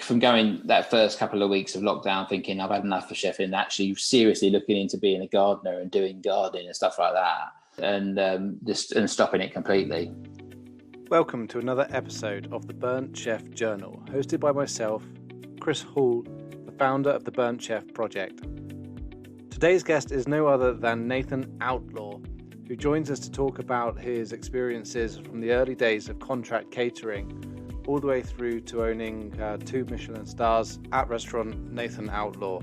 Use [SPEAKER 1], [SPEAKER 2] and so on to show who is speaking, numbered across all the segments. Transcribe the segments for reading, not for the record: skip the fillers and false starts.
[SPEAKER 1] from going that first couple of weeks of lockdown thinking I've had enough for chefing, actually seriously looking into being a gardener and doing gardening and stuff like that, and stopping it completely.
[SPEAKER 2] Welcome to another episode of the Burnt Chef Journal, hosted by myself, Kris Hall, the founder of the Burnt Chef Project. Today's guest is no other than Nathan Outlaw, who joins us to talk about his experiences from the early days of contract catering all the way through to owning 2 Michelin stars at restaurant Nathan Outlaw,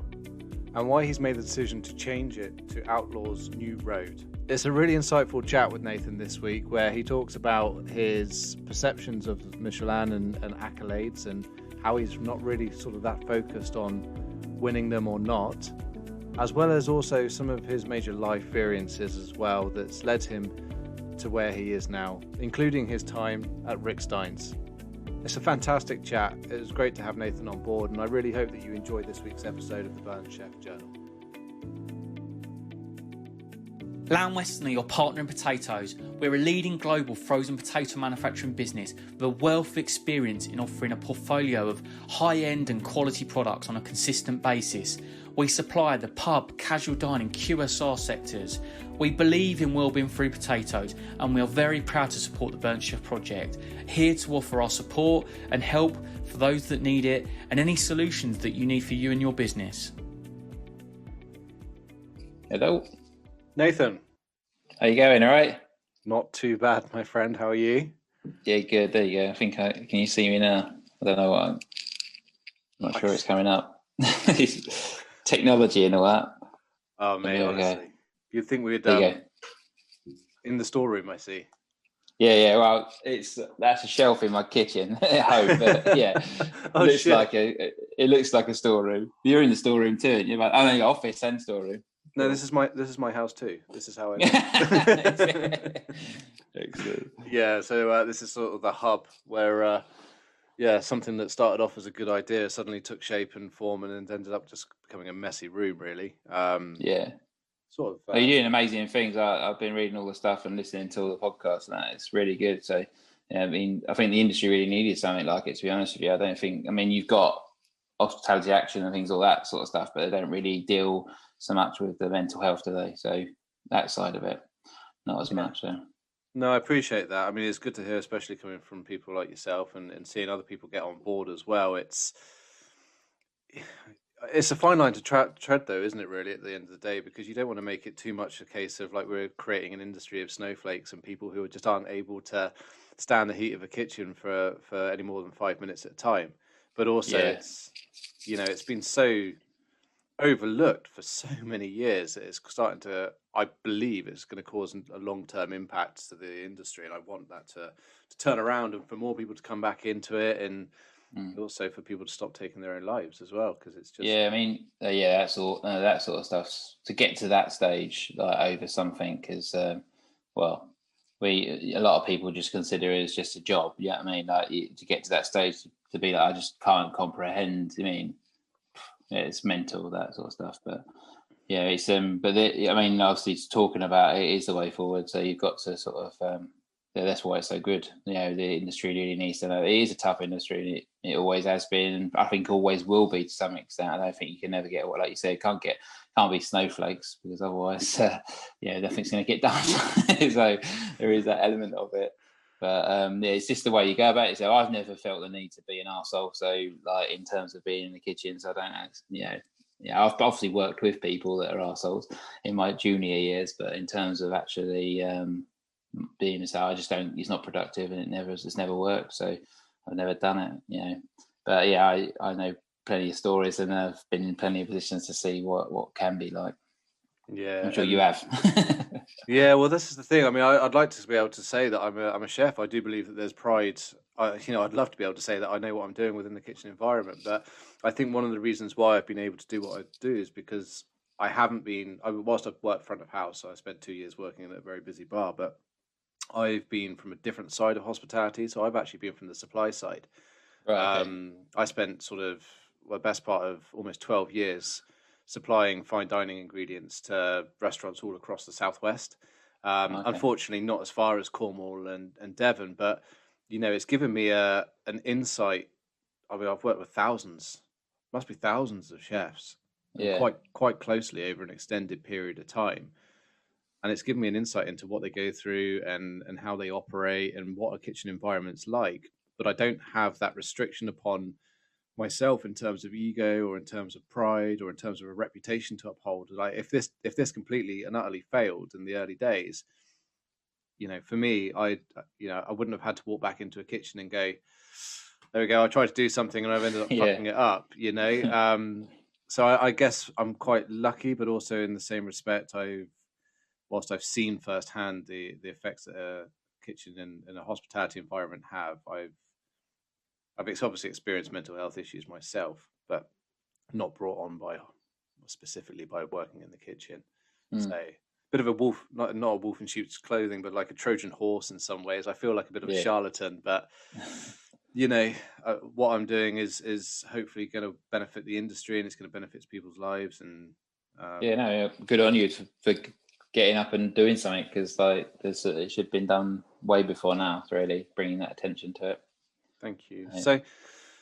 [SPEAKER 2] and why he's made the decision to change it to Outlaw's New Road. It's a really insightful chat with Nathan this week, where he talks about his perceptions of Michelin and accolades, and how he's not really sort of that focused on winning them or not, as well as also some of his major life experiences as well that's led him to where he is now, including his time at Rick Stein's. It's a fantastic chat. It was great to have Nathan on board, and I really hope that you enjoyed this week's episode of the Burnt Chef Journal.
[SPEAKER 3] Lamb Weston are your partner in potatoes. We're a leading global frozen potato manufacturing business with a wealth of experience in offering a portfolio of high-end and quality products on a consistent basis. We supply the pub, casual dining, QSR sectors. We believe in wellbeing through potatoes, and we are very proud to support the Burnt Chef Project, here to offer our support and help for those that need it, and any solutions that you need for you and your business.
[SPEAKER 1] Hello.
[SPEAKER 2] Nathan.
[SPEAKER 1] How you going? All right?
[SPEAKER 2] Not too bad, my friend. How are you?
[SPEAKER 1] Yeah, good. There you go. Can you see me now? I don't know what. I'm not sure it's coming up. Technology and all that.
[SPEAKER 2] Oh, mate, honestly. You'd think we'd in the storeroom, I see.
[SPEAKER 1] Yeah. Well, that's a shelf in my kitchen at home, but yeah, it looks like a storeroom. You're in the storeroom too, and you're like, I know, office and storeroom.
[SPEAKER 2] No, this is my house too. This is how I
[SPEAKER 1] Excellent.
[SPEAKER 2] Yeah, so this is sort of the hub where something that started off as a good idea suddenly took shape and form, and then ended up just becoming a messy room, really. Sort of.
[SPEAKER 1] You're doing amazing things. I've been reading all the stuff and listening to all the podcasts, and that it's really good. So, I think the industry really needed something like it. To be honest with you, you've got hospitality action and things, all that sort of stuff, but they don't really deal so much with the mental health, do they? So that side of it, not as much. So.
[SPEAKER 2] No, I appreciate that. I mean, it's good to hear, especially coming from people like yourself, and seeing other people get on board as well. It's a fine line to tread, though, isn't it, really, at the end of the day? Because you don't want to make it too much a case of like we're creating an industry of snowflakes and people who just aren't able to stand the heat of a kitchen for any more than 5 minutes at a time. But also, it's been so overlooked for so many years that it's starting to, I believe it's going to cause a long-term impact to the industry, and I want that to turn around and for more people to come back into it, and also for people to stop taking their own lives as well, because it's just
[SPEAKER 1] that's all that sort of stuff to get to that stage, like over something, because a lot of people just consider it as just a job. Yeah, like to get to that stage to be like, I just can't comprehend. It's mental, that sort of stuff. But yeah, it's obviously talking about it is the way forward. So you've got to sort of that's why it's so good. The industry really needs to know it is a tough industry. It always has been, and I think always will be to some extent. I don't think you can never get like you said, can't be snowflakes, because otherwise, nothing's going to get done. So there is that element of it. But it's just the way you go about it. So I've never felt the need to be an arsehole. So like in terms of being in the kitchen, so I don't, I've obviously worked with people that are arseholes in my junior years, but in terms of actually being a sale, I just don't. It's not productive, and it's never worked. So I've never done it. But yeah, I know plenty of stories, and I've been in plenty of positions to see what can be like.
[SPEAKER 2] Yeah,
[SPEAKER 1] I'm sure you have.
[SPEAKER 2] Yeah, well, this is the thing. I mean, I'd like to be able to say that I'm a chef. I do believe that there's pride. I'd love to be able to say that I know what I'm doing within the kitchen environment. But I think one of the reasons why I've been able to do what I do is because I haven't been. Whilst I've worked front of house, so I spent 2 years working in a very busy bar. But I've been from a different side of hospitality, so I've actually been from the supply side.
[SPEAKER 1] Right, okay.
[SPEAKER 2] I spent sort of the best part of almost 12 years supplying fine dining ingredients to restaurants all across the southwest.
[SPEAKER 1] Okay.
[SPEAKER 2] Unfortunately, not as far as Cornwall and Devon, but it's given me an insight I mean, I've worked with must be thousands of chefs, and
[SPEAKER 1] Yeah.
[SPEAKER 2] quite closely over an extended period of time. And it's given me an insight into what they go through and how they operate and what a kitchen environment's like. But I don't have that restriction upon myself in terms of ego or in terms of pride or in terms of a reputation to uphold. Like if this completely and utterly failed in the early days, for me, I wouldn't have had to walk back into a kitchen and go, there we go, I tried to do something and I've ended up fucking it up, So I guess I'm quite lucky, but also in the same respect, whilst I've seen firsthand the effects that a kitchen and a hospitality environment have, I've obviously experienced mental health issues myself, but not brought on specifically by working in the kitchen. So bit of a wolf, not a wolf in sheep's clothing, but like a Trojan horse in some ways. I feel like a bit of a charlatan, but what I'm doing is hopefully going to benefit the industry, and it's going to benefit people's lives. And
[SPEAKER 1] good on you for getting up and doing something, because it should have been done way before now. It's really bringing that attention to it.
[SPEAKER 2] Thank you. Yeah. So,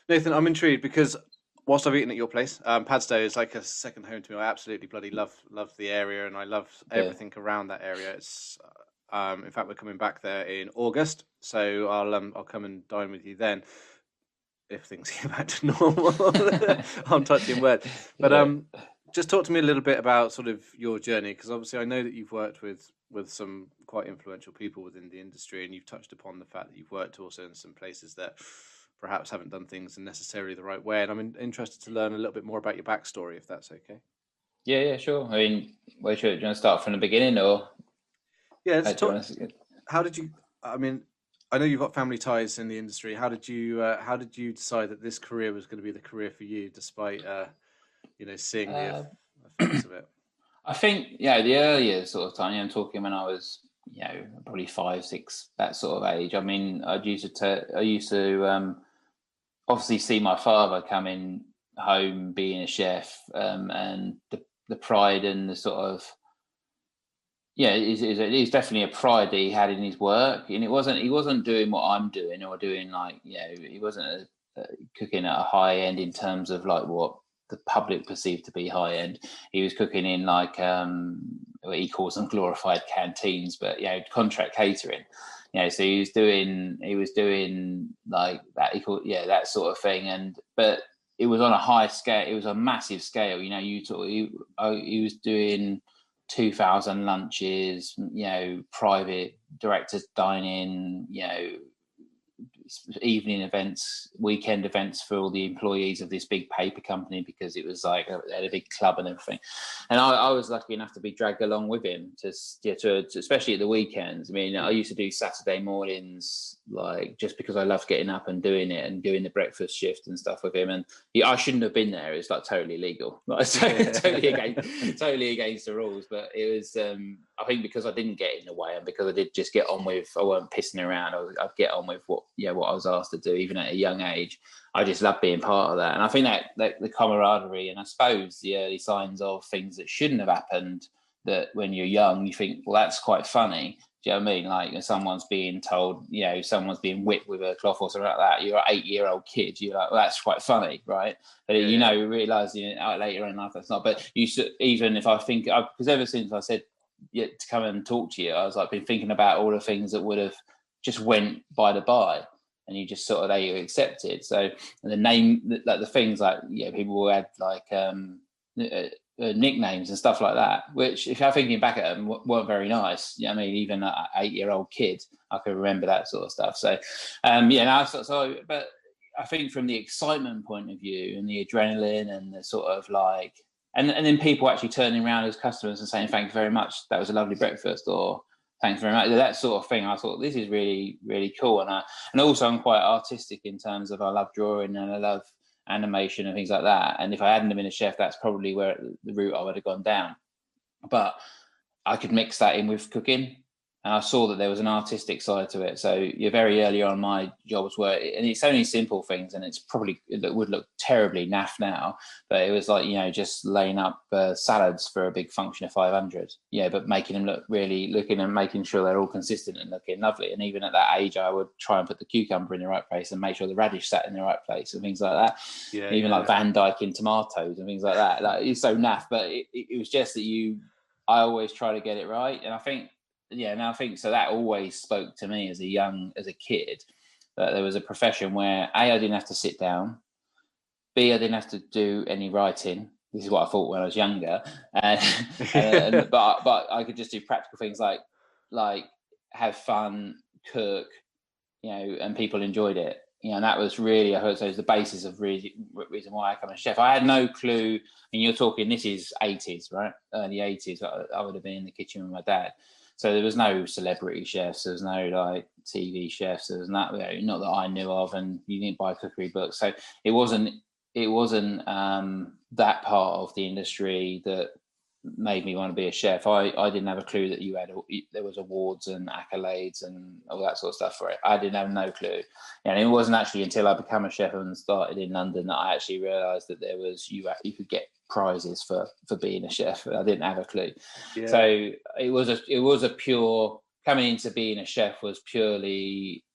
[SPEAKER 2] Nathan, I'm intrigued because whilst I've eaten at your place, Padstow is like a second home to me. I absolutely bloody love the area, and I love everything around that area. It's in fact, we're coming back there in August, so I'll come and dine with you then if things get back to normal. I'm touching word, but just talk to me a little bit about sort of your journey, because obviously I know that you've worked with some quite influential people within the industry, and you've touched upon the fact that you've worked also in some places that perhaps haven't done things in necessarily the right way. And I'm interested to learn a little bit more about your backstory, if that's okay.
[SPEAKER 1] Yeah, sure. I mean, do you want to start from the beginning, or?
[SPEAKER 2] Yeah, how did you? I mean, I know you've got family ties in the industry. How did you decide that this career was going to be the career for you, despite seeing the effects of it?
[SPEAKER 1] I think the earlier sort of time. I'm talking when I was probably 5, 6, that sort of age. I mean, I used to obviously see my father coming home being a chef, and the pride and the sort of it's definitely a pride that he had in his work, and he wasn't doing what I'm doing, or doing he wasn't cooking at a high end in terms of like what the public perceived to be high end. He was cooking in like what he calls them glorified canteens, but contract catering. So he was doing like that. That sort of thing, but it was on a high scale. It was a massive scale. He was doing 2,000 lunches, private directors dining, evening events, weekend events for all the employees of this big paper company, because it was like they had a big club and everything. And I was lucky enough to be dragged along with him to especially at the weekends. I mean, I used to do Saturday mornings, like just because I loved getting up and doing it and doing the breakfast shift and stuff with him. And I shouldn't have been there. It's like totally illegal, like totally against the rules. But it was, I think, because I didn't get in the way, and because I did just get on with, I weren't pissing around. I'd get on with what I was asked to do, even at a young age. I just loved being part of that. And I think that the camaraderie, and I suppose the early signs of things that shouldn't have happened, that when you're young, you think, well, that's quite funny. Do you know what I mean? Like someone's being told, someone's being whipped with a cloth or something like that. You're an 8-year-old kid. You're like, well, that's quite funny, right? But realise later in life that's not. But you should, even if I think, because ever since I said to come and talk to you, I was like been thinking about all the things that would have just went by the by, and you just sort of you accepted. So the name, like the things like people had like nicknames and stuff like that, which if you're thinking back at them weren't very nice. I mean, even an 8-year-old kid, I can remember that sort of stuff. So but I think from the excitement point of view and the adrenaline and the sort of like, and then people actually turning around as customers and saying, thank you very much, that was a lovely breakfast, or thanks very much, that sort of thing. I thought, this is really, really cool. And also I'm quite artistic in terms of I love drawing and I love animation and things like that. And if I hadn't been a chef, that's probably where the route I would have gone down. But I could mix that in with cooking. And I saw that there was an artistic side to it. So you're very early on, my jobs were, and it's only simple things, and it's probably, it would look terribly naff now, but it was like, just laying up salads for a big function of 500, but making them look really, looking and making sure they're all consistent and looking lovely. And even at that age, I would try and put the cucumber in the right place and make sure the radish sat in the right place and things like that. Like Van Dyke in tomatoes and things like that. Like, it's so naff, but it was just that I always try to get it right. And I think, I think so. That always spoke to me as a kid, that there was a profession where A, I didn't have to sit down, B, I didn't have to do any writing. This is what I thought when I was younger, but I could just do practical things like have fun, cook, and people enjoyed it. And that was really, I heard, so it was the basis of reason why I became a chef. I had no clue. And you're talking, this is 80s, right? Early 80s. I would have been in the kitchen with my dad. So there was no celebrity chefs. There was no like TV chefs. There was not that I knew of, and you didn't buy cookery books. So it wasn't that part of the industry that made me want to be a chef. I didn't have a clue that there was awards and accolades and all that sort of stuff for it. I didn't have no clue. And it wasn't actually until I became a chef and started in London that I actually realised that there was you could get prizes for being a chef. I didn't have a clue. Yeah. So it was a pure, coming into being a chef was purely,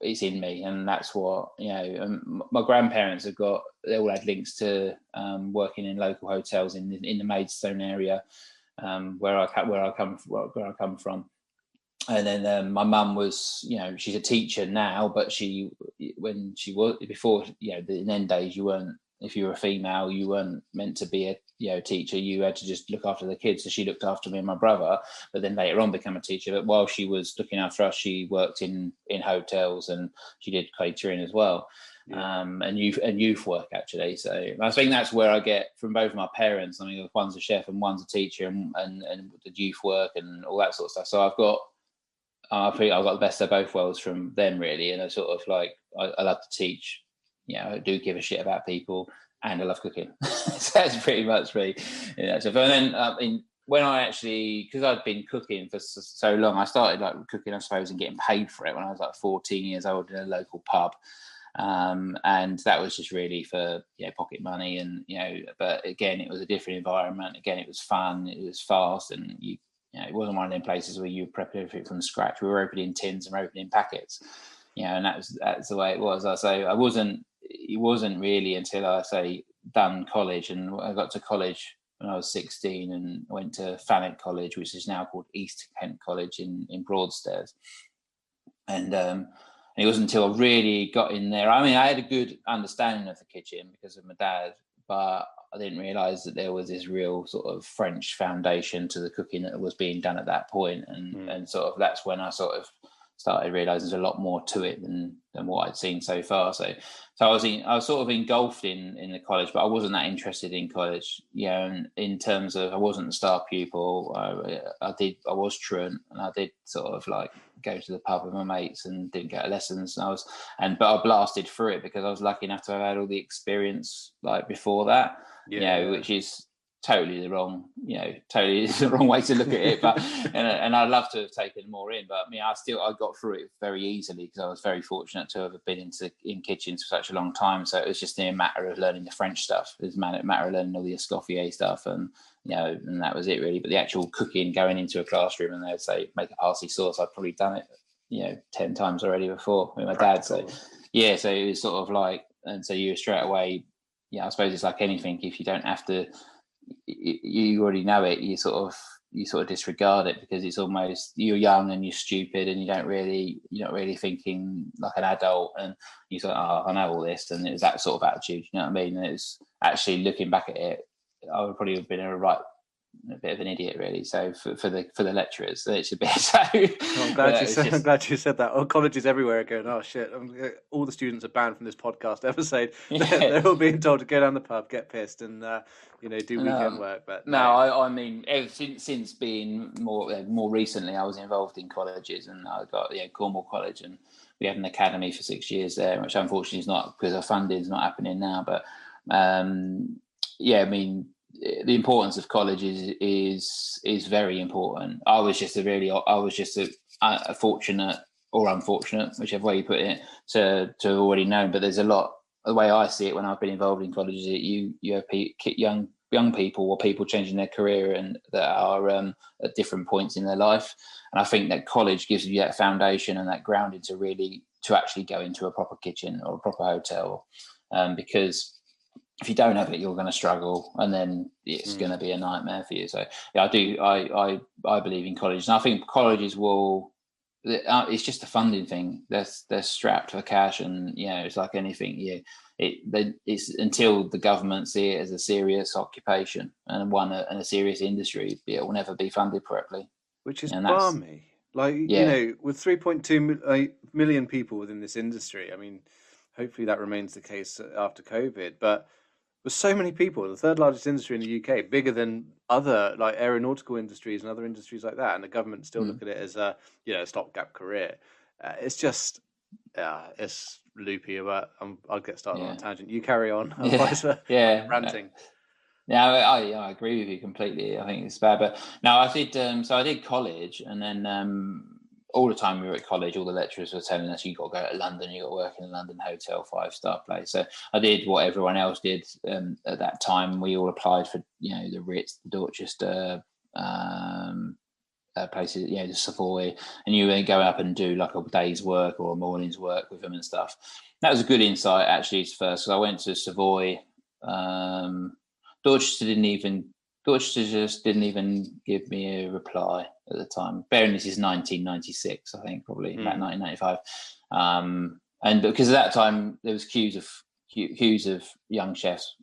[SPEAKER 1] it's in me, and that's what my grandparents they all had links to working in local hotels in the Maidstone area, where I come from. And then my mum was, she's a teacher now, but when she was before, the end days, you weren't, if you were a female, you weren't meant to be a teacher. You had to just look after the kids. So she looked after me and my brother, but then later on became a teacher. But while she was looking after us, she worked in hotels, and she did catering as well. Yeah. And youth work, actually. So I think that's where I get from both of my parents. I mean, one's a chef and one's a teacher, and the youth work and all that sort of stuff. So I've got the best of both worlds from them, really. And I sort of like, I love to teach. I do give a shit about people, and I love cooking. So that's pretty much me. So, and then when I actually, because I'd been cooking for so long, I started like cooking, I suppose, and getting paid for it when I was like 14 years old in a local pub. And that was just really for pocket money, and but again, it was a different environment. Again, it was fun, it was fast, and it wasn't one of them places where you prep everything from scratch. We were opening tins and opening packets, and that's the way it was. It wasn't really until I done college, and I got to college when I was 16 and went to Thanet College, which is now called East Kent College in Broadstairs. And it wasn't until I really got in there. I mean, I had a good understanding of the kitchen because of my dad, but I didn't realise that there was this real sort of French foundation to the cooking that was being done at that point. And sort of that's when I sort of started realising there's a lot more to it than what I'd seen so far. So I was sort of engulfed in the college, but I wasn't that interested in college. And in terms of, I wasn't a star pupil. I was truant, and I did sort of like go to the pub with my mates and didn't get lessons. But I blasted through it because I was lucky enough to have had all the experience like before that. Which is totally the wrong way to look at it, but and I'd love to have taken more in, but I got through it very easily because I was very fortunate to have been in kitchens for such a long time. So it was just a matter of learning the French stuff. It was a matter of learning all the Escoffier stuff, and and that was it really. But the actual cooking, going into a classroom and they'd say make a parsley sauce, I'd probably done it 10 times already before with my dad. So so it was sort of like, and so you straight away, I suppose it's like anything, if you don't have to, you already know it, you sort of disregard it because it's almost, you're young and you're stupid and you're not really thinking like an adult, and you sort of, I know all this, and it's that sort of attitude, you know what I mean? And it's actually, looking back at it, I would probably have been a bit of an idiot, really. So for the lecturers, it should be so.
[SPEAKER 2] I'm glad you said that. Oh, colleges everywhere are going, oh shit, all the students are banned from this podcast episode. They're all being told to go down the pub, get pissed, and do weekend work. But
[SPEAKER 1] I mean, ever since being more recently, I was involved in colleges, and I got Cornwall College, and we had an academy for 6 years there, which unfortunately is not, because of funding, is not happening now. But I mean, the importance of college is very important. I was just a fortunate or unfortunate, whichever way you put it, to already know. But there's a lot. The way I see it when I've been involved in college is that you have young people or people changing their career and that are at different points in their life. And I think that college gives you that foundation and that grounding to actually go into a proper kitchen or a proper hotel, because if you don't have it, you're going to struggle, and then it's going to be a nightmare for you. So yeah, I believe in college, and I think colleges will. It's just a funding thing. They're strapped for cash, and it's like anything. It's until the government see it as a serious occupation and a serious industry, it will never be funded correctly.
[SPEAKER 2] Which is balmy. Like, with 3.2 million people within this industry, I mean, hopefully that remains the case after COVID. But with so many people, the third largest industry in the UK, bigger than other like aeronautical industries and other industries like that, and the government still look at it as a stopgap career. It's just, it's loopy. But I'll get started on a tangent. You carry on. Otherwise, ranting.
[SPEAKER 1] Yeah, I agree with you completely. I think it's bad, but no, I did. So I did college, and then all the time we were at college, all the lecturers were telling us, you got to go to London, you got to work in a London hotel, 5-star place. So I did what everyone else did at that time. We all applied for, the Ritz, the Dorchester places, the Savoy, and you would go up and do like a day's work or a morning's work with them and stuff. That was a good insight actually first, because I went to Savoy. Dorchester just didn't even give me a reply at the time. Bearing this is 1996, I think, probably about 1995. And because at that time there was queues of young chefs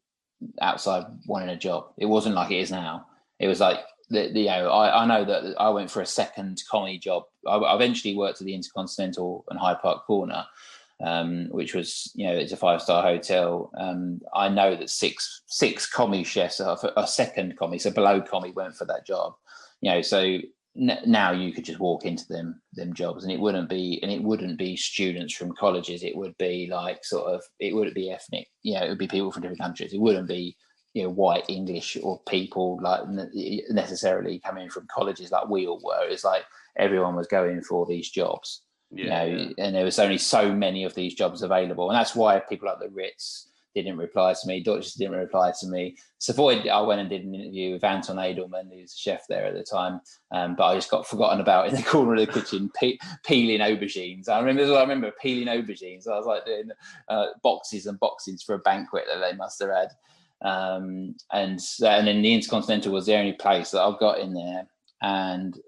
[SPEAKER 1] outside wanting a job. It wasn't like it is now. It was like I know that I went for a second commie job. I eventually worked at the Intercontinental and Hyde Park Corner, which was, it's a 5-star hotel. I know that six commie chefs are second commie, so below commie, went for that job. So now you could just walk into them jobs, and it wouldn't be students from colleges. It would be like it wouldn't be ethnic. It would be people from different countries. It wouldn't be white English or people like necessarily coming from colleges like we all were. It's like everyone was going for these jobs. And there was only so many of these jobs available, and that's why people like the Ritz didn't reply to me. Dorchester didn't reply to me. Savoy, I went and did an interview with Anton Edelman, who's a chef there at the time, but I just got forgotten about in the corner of the kitchen peeling aubergines. I remember peeling aubergines. I was like doing boxes and boxes for a banquet that they must have had, and then the Intercontinental was the only place that I got in there. And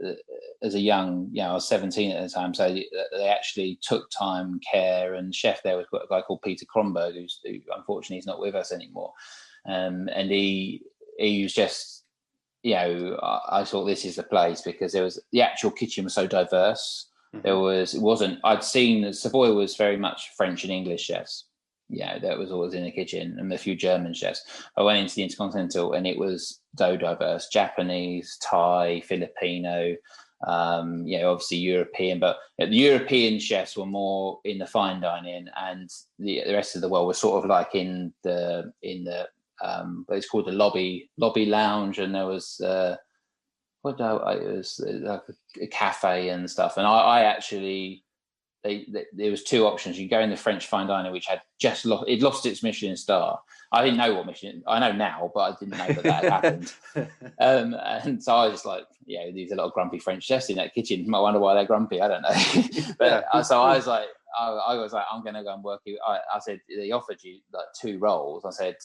[SPEAKER 1] as a young, I was 17 at the time, so they actually took time, care, and chef there was a guy called Peter Kronberg, who unfortunately is not with us anymore. And he was just, I thought this is the place, because the actual kitchen was so diverse. I'd seen Savoy was very much French and English chefs. That was always in the kitchen, and a few German chefs. I went into the Intercontinental, and it was so diverse: Japanese, Thai, Filipino, obviously European. But the European chefs were more in the fine dining, and the rest of the world was sort of like in the it's called the lobby lounge, and there was it was like a cafe and stuff. And I actually. There was two options. You go in the French fine dining, which had lost its Michelin star. I didn't know what Michelin. I know now, but I didn't know that had happened. And so I was just like, there's a lot of grumpy French chefs in that kitchen. You might wonder why they're grumpy. I don't know. But so I was like, I'm going to go and work. I said they offered you like 2 roles. I said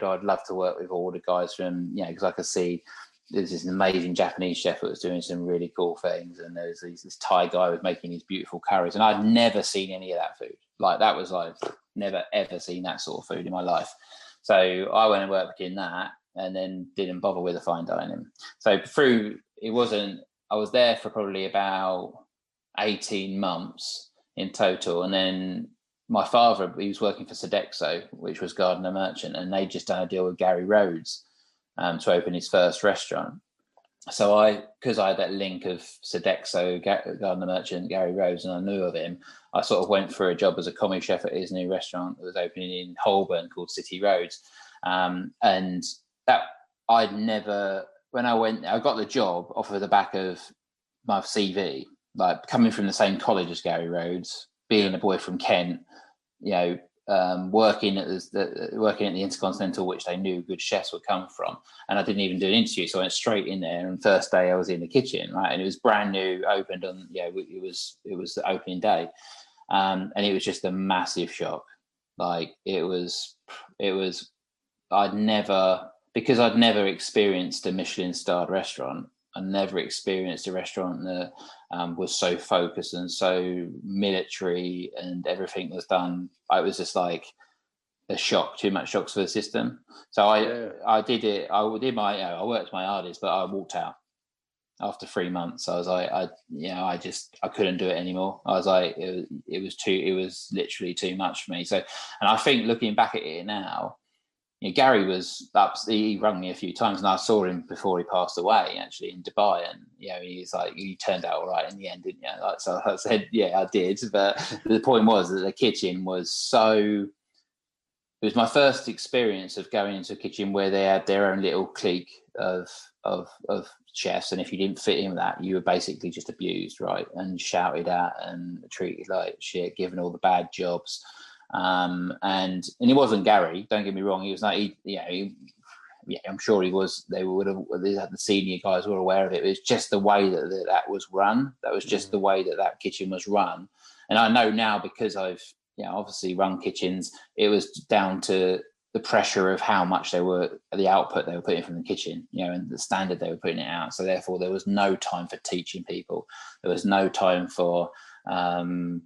[SPEAKER 1] I'd love to work with all the guys from because I could see. There's this amazing Japanese chef that was doing some really cool things, and there's this Thai guy was making these beautiful curries, and I'd never seen any of that food. Like that was like never ever seen that sort of food in my life. So I went and worked in that, and then didn't bother with the fine dining. So I was there for probably about 18 months in total, and then my father, he was working for Sodexo, which was Gardner Merchant, and they just done a deal with Gary Rhodes. To open his first restaurant. So because I had that link of Sodexo, Gardner Merchant, Gary Rhodes, and I knew of him, I sort of went for a job as a commie chef at his new restaurant that was opening in Holborn called City Roads. And that when I went, I got the job off of the back of my CV. like coming from the same college as Gary Rhodes, being a boy from Kent, you know, working at the Intercontinental, which they knew good chefs would come from. And I didn't even do an interview, so I went straight in there. And first day I was in the kitchen, right, and it was brand new, opened on, it was the opening day, and it was just a massive shock. Like it was I'd never experienced a Michelin starred restaurant. I never experienced a restaurant that was so focused and so military, and everything was done. I was just like a shock, too much shocks for the system. So I did it. I worked my hardest, but I walked out after 3 months. I was like, I couldn't do it anymore. I was like, it was literally too much for me. So, and I think looking back at it now, Gary was up. He rang me a few times, and I saw him before he passed away, actually in Dubai. And he's like, "You turned out all right in the end, didn't you?" Like, so I said, "Yeah, I did." But the point was that the kitchen was so. It was my first experience of going into a kitchen where they had their own little clique of chefs, and if you didn't fit in with that, you were basically just abused, right, and shouted at and treated like shit, given all the bad jobs. And it wasn't Gary, don't get me wrong. He was like, I'm sure he was. The senior guys were aware of it. It was just the way that was run. That was just the way that kitchen was run. And I know now, because I've obviously run kitchens, it was down to the pressure of how much the output they were putting from the kitchen, and the standard they were putting it out. So therefore, there was no time for teaching people. There was no time for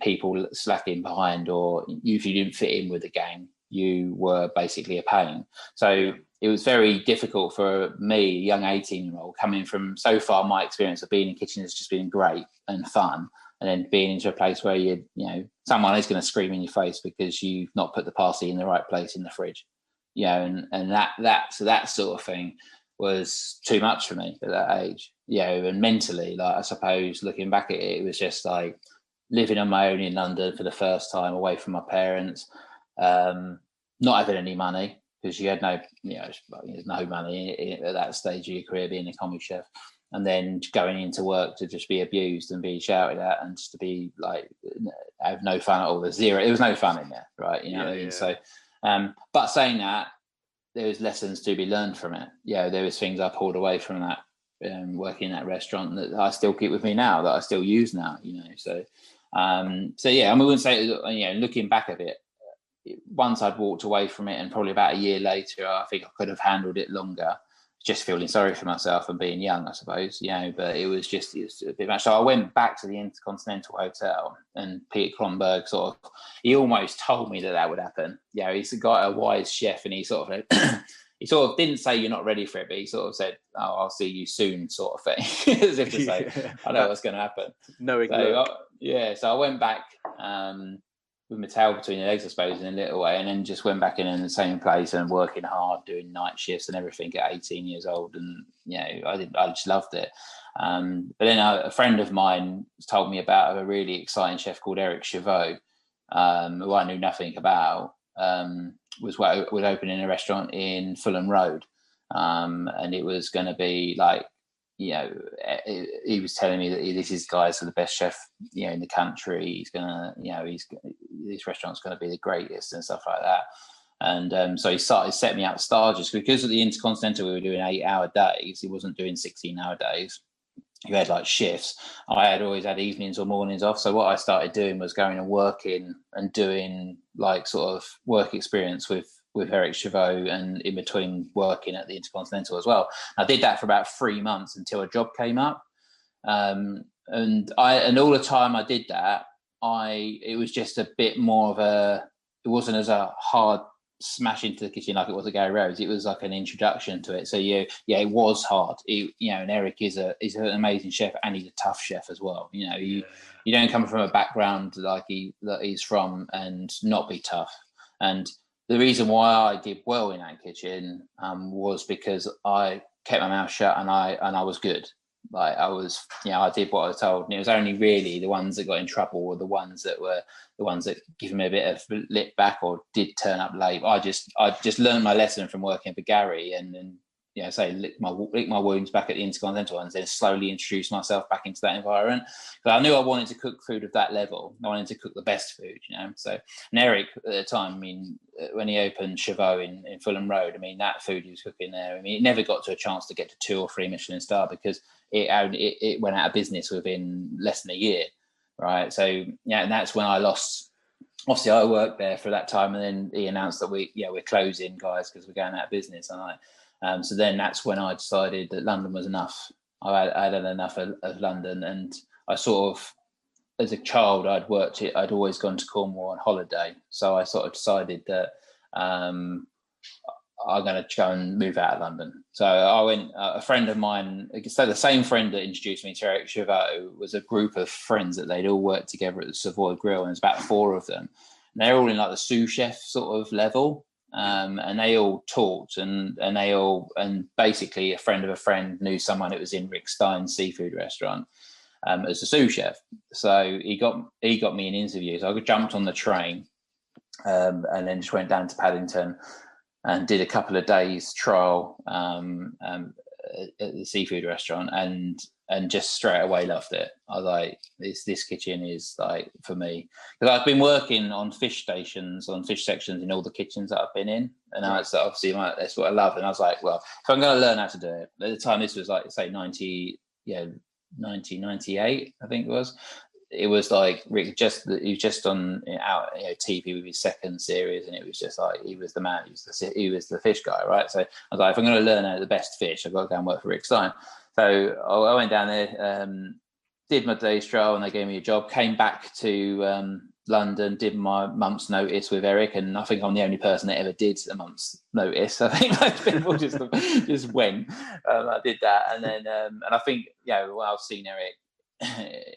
[SPEAKER 1] people slacking behind, or if you didn't fit in with the gang, you were basically a pain. So it was very difficult for me, a young 18-year-old, coming from, so far my experience of being in kitchen has just been great and fun, and then being into a place where someone is going to scream in your face because you've not put the parsley in the right place in the fridge, and that sort of thing was too much for me at that age, and mentally, like, I suppose looking back at it, it was just like living on my own in London for the first time, away from my parents, not having any money, because you had there's no money at that stage of your career being a comedy chef, and then going into work to just be abused and be shouted at, and just to be like, have no fun at all. There was no fun in there, right? What I mean? So, but saying that, there was lessons to be learned from it. There was things I pulled away from that, working in that restaurant, that I still keep with me now, that I still use now. So I wouldn't say, looking back at it, once I'd walked away from it, and probably about a year later, I think I could have handled it longer, just feeling sorry for myself and being young, I suppose, but it was a bit much. So I went back to the Intercontinental Hotel, and Peter Kronberg he almost told me that would happen. He's a wise chef, and he sort of didn't say you're not ready for it, but he sort of said, "Oh, I'll see you soon," sort of thing, as if to say, I know what's going to happen. So I went back with my tail between the legs, I suppose, in a little way, and then just went back in the same place and working hard, doing night shifts and everything at 18 years old, and I just loved it. But then a friend of mine told me about a really exciting chef called Eric Chauveau, who I knew nothing about. Was opening a restaurant in Fulham Road, and it was going to be like, he was telling me that this guy's the best chef, in the country. He's gonna, this restaurant's going to be the greatest and stuff like that. And so he set me up stages, because at the Intercontinental we were doing 8-hour days. He wasn't doing 16-hour days. You had like shifts. I had always had evenings or mornings off. So what I started doing was going and working and doing like sort of work experience with Eric Chauveau, and in between working at the Intercontinental as well. I did that for about 3 months until a job came up. And all the time I did that, it was just a bit more of it wasn't as a hard smash into the kitchen like it was at Gary Rhodes. It was like an introduction to it. So it was hard. And Eric is an amazing chef, and he's a tough chef as well. You don't come from a background like he's from and not be tough. And the reason why I did well in that kitchen was because I kept my mouth shut, and I was good. Like I was, I did what I was told, and it was only really the ones that got in trouble were the ones that give me a bit of lip back or did turn up late. I just learned my lesson from working for Gary, and say lick my wounds back at the Intercontinental and then slowly introduce myself back into that environment. But I knew I wanted to cook food of that level. I wanted to cook the best food, So, and Eric at the time, I mean, when he opened Chauveau in Fulham Road, I mean, that food he was cooking there, I mean, it never got to a chance to get to 2 or 3 Michelin star because it went out of business within less than a year, right? So, and that's when I lost. Obviously, I worked there for that time, and then he announced that we're closing, guys, because we're going out of business. And so then that's when I decided that London was enough. I had enough of London, and I sort of, as a child, I'd always gone to Cornwall on holiday, so I sort of decided that I'm going to go and move out of London. So I went. A friend of mine, so the same friend that introduced me to Eric Chauveau was a group of friends that they'd all worked together at the Savoy Grill, and there's about 4 of them. And they're all in like the sous chef sort of level, and they all talked, and basically a friend of a friend knew someone that was in Rick Stein's seafood restaurant as a sous chef. So he got me an interview. So I jumped on the train, and then just went down to Paddington and did a couple of days trial at the seafood restaurant, and just straight away loved it. I was like, this kitchen is like for me, because I've been working on fish sections in all the kitchens that I've been in, and that's obviously that's what I love. And I was like, well, if I'm going to learn how to do it, at the time this was like say 1998, I think it was. It was like Rick he was just on TV with his second series, and it was just like he was the man. He was the fish guy, right? So I was like, if I'm going to learn how the best fish, I've got to go and work for Rick Stein. So I went down there, did my day's trial, and they gave me a job. Came back to London, did my month's notice with Eric, and I think I'm the only person that ever did a month's notice. I think most people just went. I did that, and then and I think I've seen Eric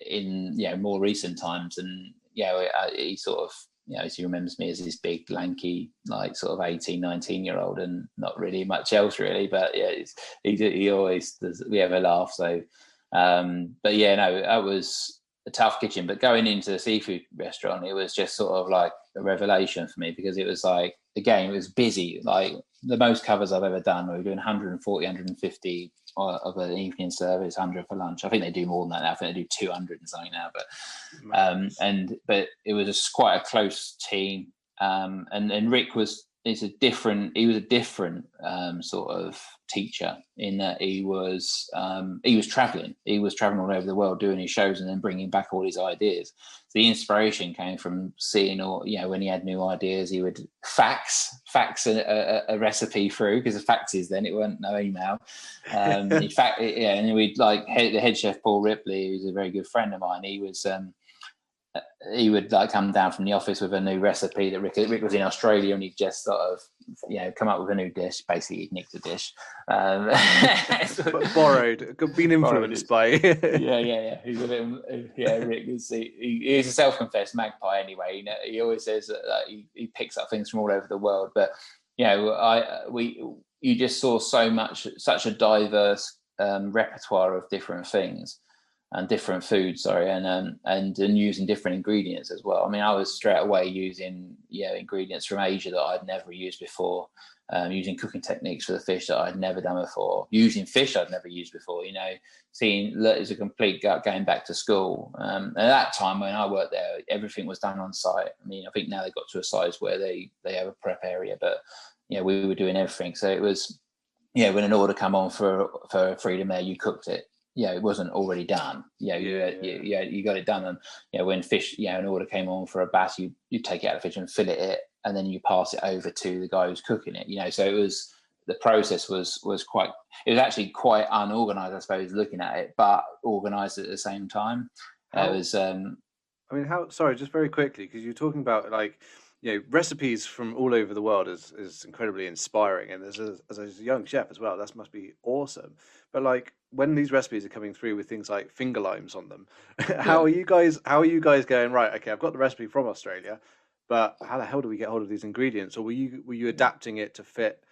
[SPEAKER 1] in more recent times, and he sort of he remembers me as this big lanky like sort of 18-19-year-old and not really much else really, but he always does. We have a laugh. So but that was a tough kitchen, but going into the seafood restaurant, it was just sort of like a revelation for me, because it was like, again, it was busy. Like the most covers I've ever done, we were doing 140, 150 of an evening service, 100 for lunch. I think they do more than that now. I think they do 200 and something now, but but it was just quite a close team. And Rick was a different sort of teacher, in that he was traveling all over the world doing his shows and then bringing back all his ideas. So the inspiration came from seeing, when he had new ideas, he would fax a recipe through, because the faxes then, it weren't no email. In fact, and we'd like the head chef Paul Ripley, who's a very good friend of mine. He would like come down from the office with a new recipe that Rick was in Australia, and he'd just sort of come up with a new dish. Basically, he'd nicked the dish,
[SPEAKER 2] borrowed, been influenced by.
[SPEAKER 1] yeah. He's a bit, Rick was he's a self-confessed magpie anyway. He always says that he picks up things from all over the world. But you just saw such a diverse repertoire of different things. And different foods, and using different ingredients as well. I mean, I was straight away using ingredients from Asia that I'd never used before, using cooking techniques for the fish that I'd never done before, using fish I'd never used before. Seeing that as a complete going back to school. And at that time when I worked there, everything was done on site. I mean, I think now they got to a size where they have a prep area, but we were doing everything. So it was when an order come on for Freedom Air, you cooked it. It wasn't already done. You got it done. And when fish, an order came on for a bass, you take it out of the fish and fillet it, and then you pass it over to the guy who's cooking it. So it was, the process was actually quite unorganized, I suppose, looking at it, but organized at the same time.
[SPEAKER 2] Sorry, just very quickly, because you're talking about recipes from all over the world is incredibly inspiring, and as a young chef as well, that must be awesome. But when these recipes are coming through with things like finger limes on them, how are you guys going, right, okay, I've got the recipe from Australia, but how the hell do we get hold of these ingredients? Or were you adapting it to fit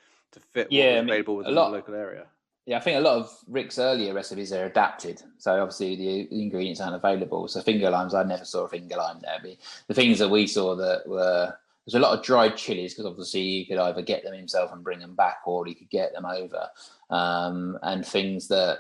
[SPEAKER 2] what was available within the local area?
[SPEAKER 1] Yeah, I think a lot of Rick's earlier recipes are adapted. So obviously the ingredients aren't available. So finger limes, I never saw a finger lime there. But the things that we saw that were there's a lot of dried chilies because obviously you could either get them himself and bring them back, or you could get them over, and things that,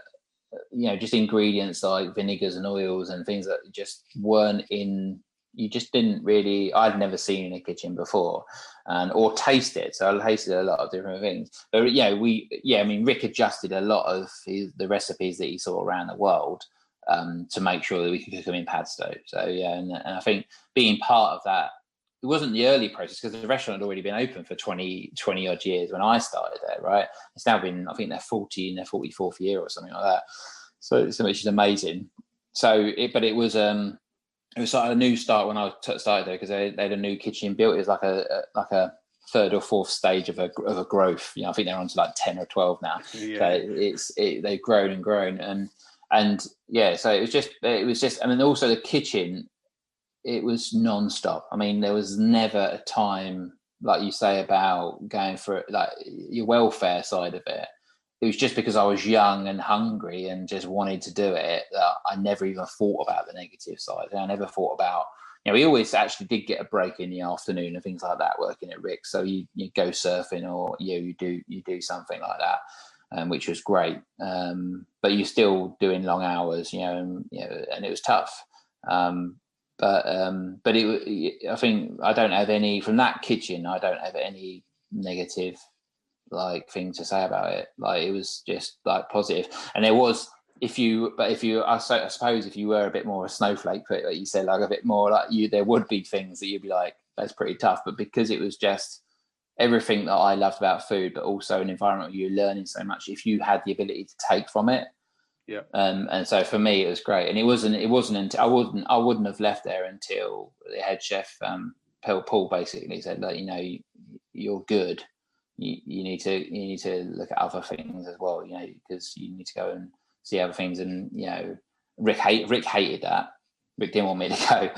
[SPEAKER 1] just ingredients like vinegars and oils and things that just weren't in. You just didn't really. I'd never seen in a kitchen before, or tasted. So I tasted a lot of different things. But Rick adjusted a lot of the recipes that he saw around the world to make sure that we could cook them in Padstow. So and I think being part of that, it wasn't the early process because the restaurant had already been open for 20 odd years when I started there, right? It's now been, I think they're 40 in their 44th year or something like that. So which is amazing. So it was like a new start when I started there because they had a new kitchen built. It was like a third or fourth stage of a growth. I think they're on to like 10 or 12 now. Yeah. So they've grown and grown and yeah. So it was just. I mean, also the kitchen, it was non-stop. I mean, there was never a time, like you say, about going for like your welfare side of it. It was just because I was young and hungry and just wanted to do it that I never even thought about the negative side. And I never thought about, we always actually did get a break in the afternoon and things like that working at Rick. So you go surfing or you do something like that, which was great. But you're still doing long hours, and it was tough. But I think I don't have any from that kitchen. I don't have any negative thing to say about it. Like, it was just like positive. And there was, I suppose if you were a bit more a snowflake, like you said, like a bit more like you, there would be things that you'd be like, that's pretty tough. But because it was just everything that I loved about food, but also an environment where you're learning so much, if you had the ability to take from it.
[SPEAKER 2] Yeah.
[SPEAKER 1] And so for me, it was great. And it wasn't until I wouldn't have left there until the head chef, Paul, basically said, like, you're good. You need to look at other things as well, because you need to go and see other things. And Rick hated that. Rick didn't want me to go,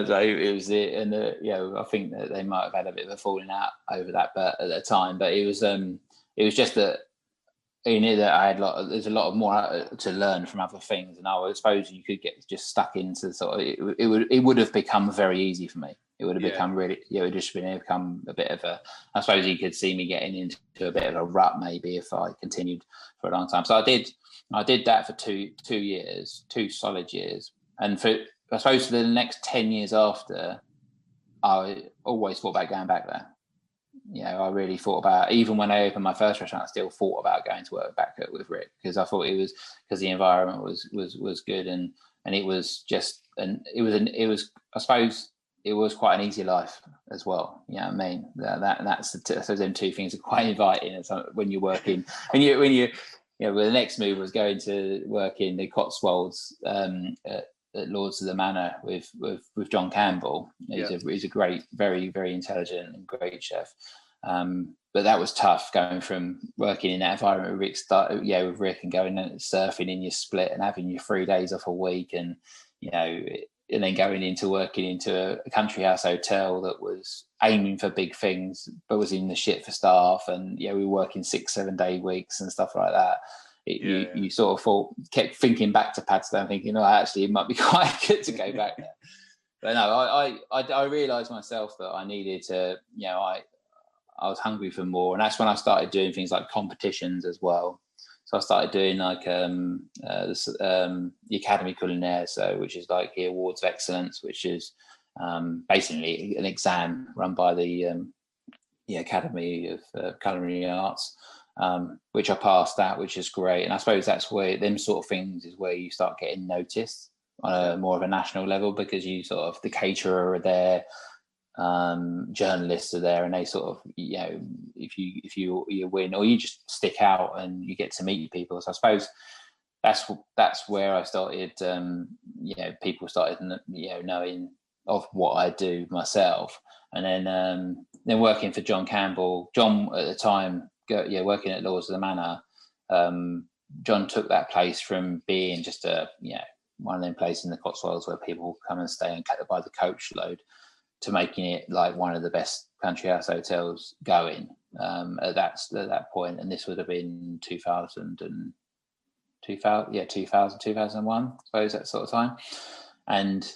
[SPEAKER 1] so it was it. And I think that they might have had a bit of a falling out over that, but at the time. But it was just that that I had there's a lot more to learn from other things, and I suppose you could get just stuck into sort of it would have become very easy for me. It would have become really, it would just become a bit of a, I suppose you could see me getting into a bit of a rut maybe if I continued for a long time. So I did that for 2 years, 2 solid years. And I suppose for the next 10 years after, I always thought about going back there. I really thought about, even when I opened my first restaurant, I still thought about going to work back with Rick, because I thought it was, because the environment was good, and it was just, and it was I suppose it was quite an easy life as well. I mean, that's so them 2 things are quite inviting when you're working, and well, the next move was going to work in the Cotswolds at Lords of the Manor with John Campbell. He's a great, very, very intelligent and great chef. But that was tough, going from working in that environment with Rick and going and surfing in your split and having your 3 days off a week, and and then going into working into a country house hotel that was aiming for big things, but was in the shit for staff. And we were working 6-7 day weeks and stuff like that. You sort of kept thinking back to Padstow and thinking, actually it might be quite good to go back there. But no, I realised myself that I needed to, I was hungry for more. And that's when I started doing things like competitions as well. So I started doing like the Academy Culinaire, which is like the Awards of Excellence, which is basically an exam run by the Academy of Culinary Arts, which I passed that, which is great. And I suppose that's where them sort of things is where you start getting noticed on a more of a national level, because you sort of, the caterer are there, journalists are there, and they sort of, if you win or you just stick out and you get to meet people. So I suppose that's where I started, people started knowing of what I do myself. And then working for John Campbell, John at the time, working at Lords of the Manor, John took that place from being just one of them places in the Cotswolds where people come and stay and by the coach load, to making it like one of the best country house hotels going at that point. And this would have been 2001, I suppose, that sort of time. And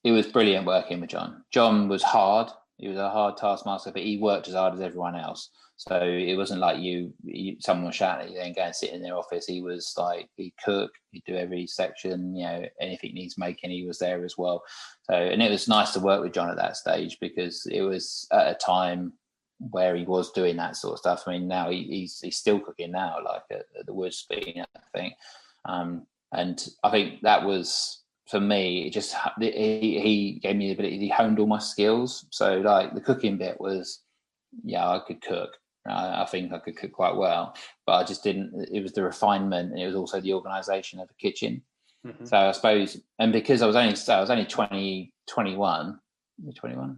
[SPEAKER 1] it was brilliant working with John. John was hard. He was a hard taskmaster, but he worked as hard as everyone else. So it wasn't like someone was shouting at you then go and sit in their office. He was like, he'd cook, he'd do every section, anything needs making, he was there as well. So, and it was nice to work with John at that stage, because it was at a time where he was doing that sort of stuff. I mean, now he's still cooking now, like at the Wood Spoon, I think. And I think that was, for me, he gave me the ability, he honed all my skills. So like the cooking bit was, I could cook. I think I could cook quite well, but I just didn't. It was the refinement, and it was also the organisation of the kitchen. Mm-hmm. So I suppose, and because I was only 21,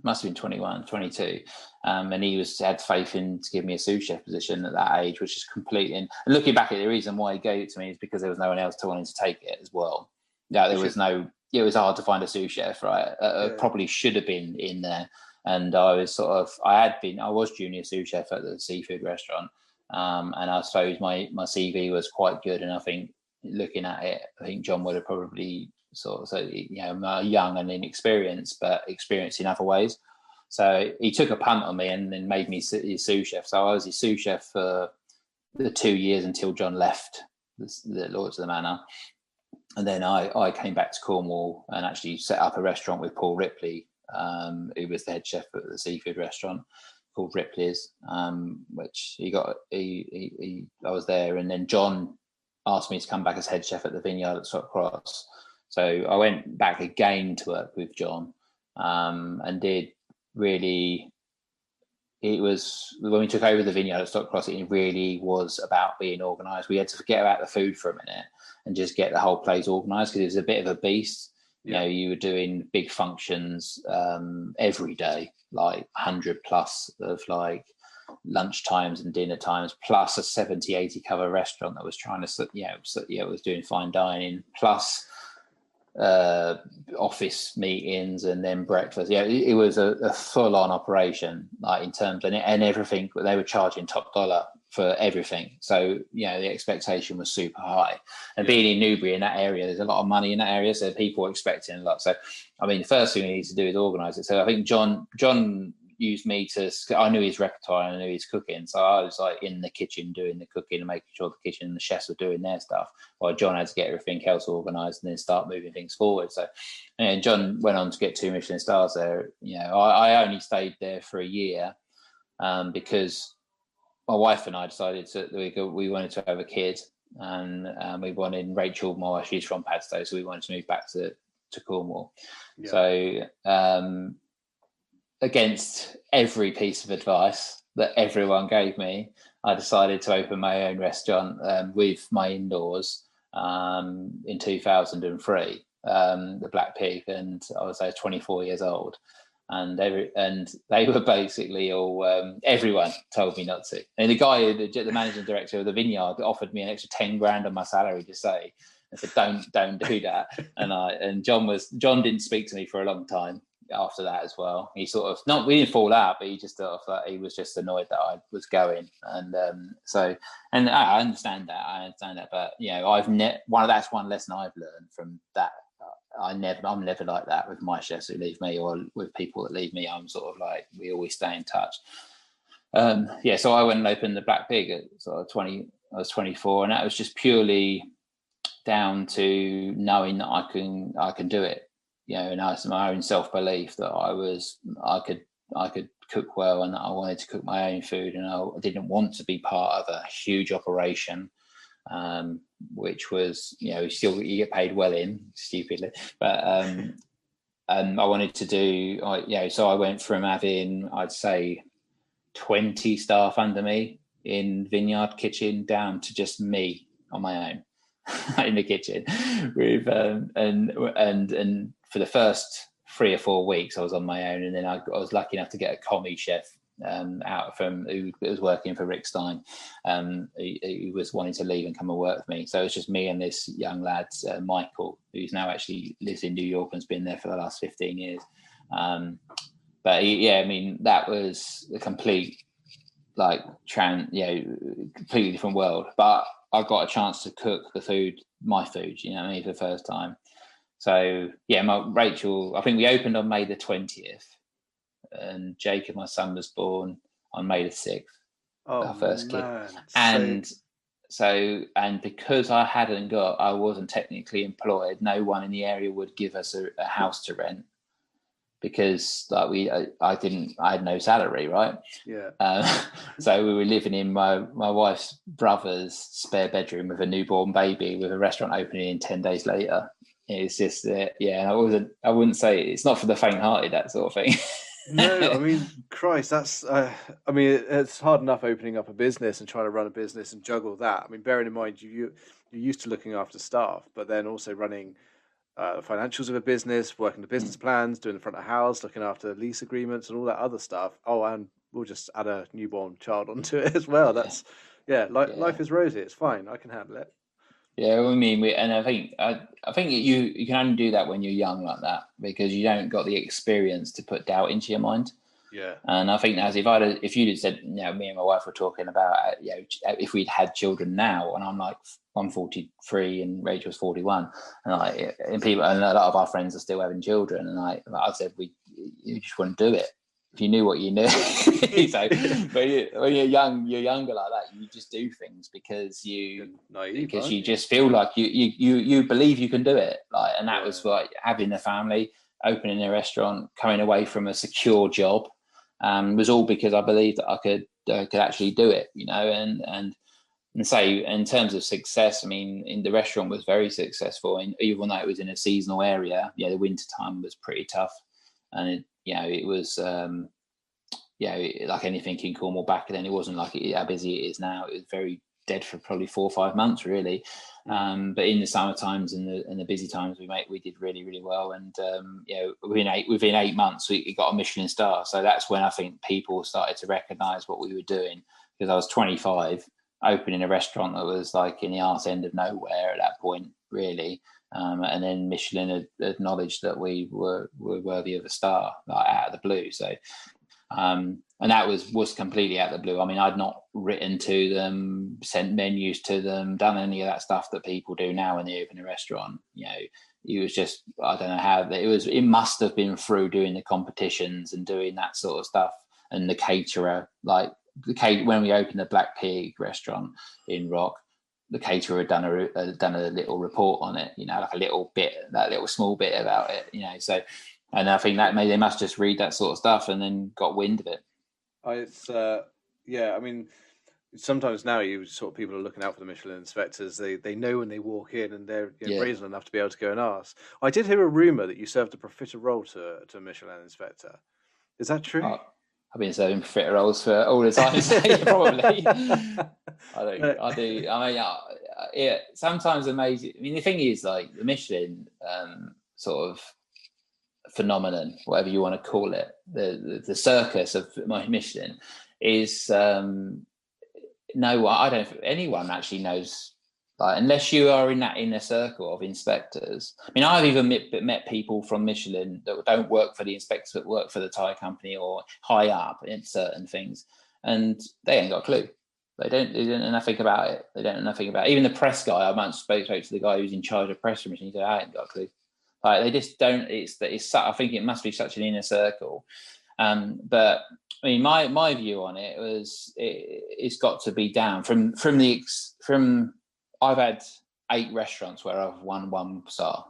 [SPEAKER 1] must have been 21, 22, and he had faith in to give me a sous chef position at that age, which is completely. And looking back at the reason why he gave it to me is because there was no one else wanting to take it as well. Yeah, there was no. It was hard to find a sous chef, right? Probably should have been in there. And I was I was junior sous chef at the seafood restaurant. And I suppose my CV was quite good. And I think looking at it, I think John would have probably young and inexperienced, but experienced in other ways. So he took a punt on me and then made me his sous chef. So I was his sous chef for the 2 years until John left the Lords of the Manor. And then I came back to Cornwall and actually set up a restaurant with Paul Ripley, who was the head chef at the seafood restaurant called Ripley's, which I was there. And then John asked me to come back as head chef at the Vineyard at Stock Cross. So I went back again to work with John, and did really, it was, when we took over the Vineyard at Stock Cross, it really was about being organised. We had to forget about the food for a minute and just get the whole place organised, because it was a bit of a beast. You were doing big functions every day, like 100 plus of like lunch times and dinner times, plus a 70, 80 cover restaurant that was trying to, was doing fine dining, plus office meetings and then breakfast. It was a full-on operation, like in terms and everything. They were charging top dollar for everything, so the expectation was super high. And being in Newbury, in that area, there's a lot of money in that area, so people were expecting a lot. So I mean, the first thing we need to do is organise it. So I think John used me I knew his repertoire and I knew his cooking, so I was like in the kitchen doing the cooking and making sure the kitchen and the chefs were doing their stuff, while John had to get everything else organised and then start moving things forward. So John went on to get 2 Michelin stars there. I only stayed there for a year because my wife and I decided that we wanted to have a kid, and we wanted Rachel, my wife, she's from Padstow, so we wanted to move back to Cornwall. So against every piece of advice that everyone gave me, I decided to open my own restaurant with my in-laws in 2003, the Black Pig, and I was 24 years old. And they were basically all, everyone told me not to. And the managing director of the Vineyard offered me an extra 10 grand on my salary to say, I said, don't do that. And John didn't speak to me for a long time after that as well. He we didn't fall out, but he just he was just annoyed that I was going. And I understand that. But that's one lesson I've learned from that. I'm never like that with my chefs who leave me, or with people that leave me. I'm sort of like, we always stay in touch. So I went and opened the Black Pig at sort of 20. I was 24, and that was just purely down to knowing that I can do it. And I had my own self-belief that I could cook well, and that I wanted to cook my own food, and I didn't want to be part of a huge operation, which was, still you get paid well in, stupidly, but I wanted to do, so I went from having, I'd say, 20 staff under me in Vineyard kitchen down to just me on my own in the kitchen with and for the first 3 or 4 weeks I was on my own, and then I was lucky enough to get a commie chef who was working for Rick Stein, who was wanting to leave and come and work with me. So it was just me and this young lad, Michael, who's now actually lives in New York and's been there for the last 15 years. But that was a complete completely different world. But I got a chance to cook my food, for the first time. So Rachel, I think we opened on May the 20th. and Jacob, my son, was born on May the 6th.
[SPEAKER 2] Oh,
[SPEAKER 1] our first
[SPEAKER 2] man.
[SPEAKER 1] kid, and because I wasn't technically employed, no one in the area would give us a house to rent, because like I had no salary, right?
[SPEAKER 2] Yeah.
[SPEAKER 1] So we were living in my wife's brother's spare bedroom with a newborn baby, with a restaurant opening in 10 days later. It's just I wouldn't say it's not for the faint-hearted, that sort of thing.
[SPEAKER 2] No, I mean, Christ, that's I mean, it's hard enough opening up a business and trying to run a business and juggle that. I mean, bearing in mind you're used to looking after staff, but then also running financials of a business, working the business plans, doing the front of house, looking after lease agreements and all that other stuff. Oh, and we'll just add a newborn child onto it as well. That's life is rosy. It's fine. I can handle it.
[SPEAKER 1] Yeah, I mean, and I think you can only do that when you're young like that, because you don't got the experience to put doubt into your mind.
[SPEAKER 2] Yeah.
[SPEAKER 1] And I think that's if you'd have said, me and my wife were talking about, if we'd had children now, and I'm 43 and Rachel's 41, and people, and a lot of our friends are still having children, and I said, you just wouldn't do it if you knew what you knew. So when you're young, you're younger like that. You just do things because you just feel like you believe you can do it. And that was like having a family, opening a restaurant, coming away from a secure job, was all because I believed that I could actually do it. And say in terms of success, I mean, in the restaurant was very successful, and even though it was in a seasonal area, the winter time was pretty tough, and it was like anything in Cornwall back then. It wasn't like how busy it is now. It was very dead for probably 4 or 5 months, really. But in the summer times and the busy times, we did really, really well. And within 8 months, we got a Michelin star. So that's when I think people started to recognise what we were doing, because I was 25, opening a restaurant that was like in the arse end of nowhere at that point, really. And then Michelin had acknowledged that we were worthy of a star, like out of the blue. So, and that was completely out of the blue. I mean, I'd not written to them, sent menus to them, done any of that stuff that people do now when they open a restaurant. It was just, I don't know how it must have been through doing the competitions and doing that sort of stuff, and the caterer, when we opened the Black Pig restaurant in Rock, the caterer had done a little report on it, like a little bit, that little small bit about it, so, and I think that maybe they must just read that sort of stuff and then got wind of it.
[SPEAKER 2] I mean, sometimes now people are looking out for the Michelin inspectors. They know when they walk in, and they're brazen enough to be able to go and ask. I did hear a rumor that you served a profiterole to a Michelin inspector. Is that true?
[SPEAKER 1] I've been serving profiteroles for all the time, so probably. I do. I mean, sometimes amazing. I mean, the thing is, like, the Michelin sort of phenomenon, whatever you want to call it, the circus of Michelin is I don't think anyone actually knows. Unless you are in that inner circle of inspectors. I mean, I've even met people from Michelin that don't work for the inspectors, but work for the Thai company or high up in certain things, and they ain't got a clue. They don't know nothing about it. They don't know nothing about it. Even the press guy, I once spoke to the guy who's in charge of press room, and he said, I ain't got a clue. They just don't. I think it must be such an inner circle. But I mean, my view on it was it's got to be down from. I've had 8 restaurants where I've won 1 star,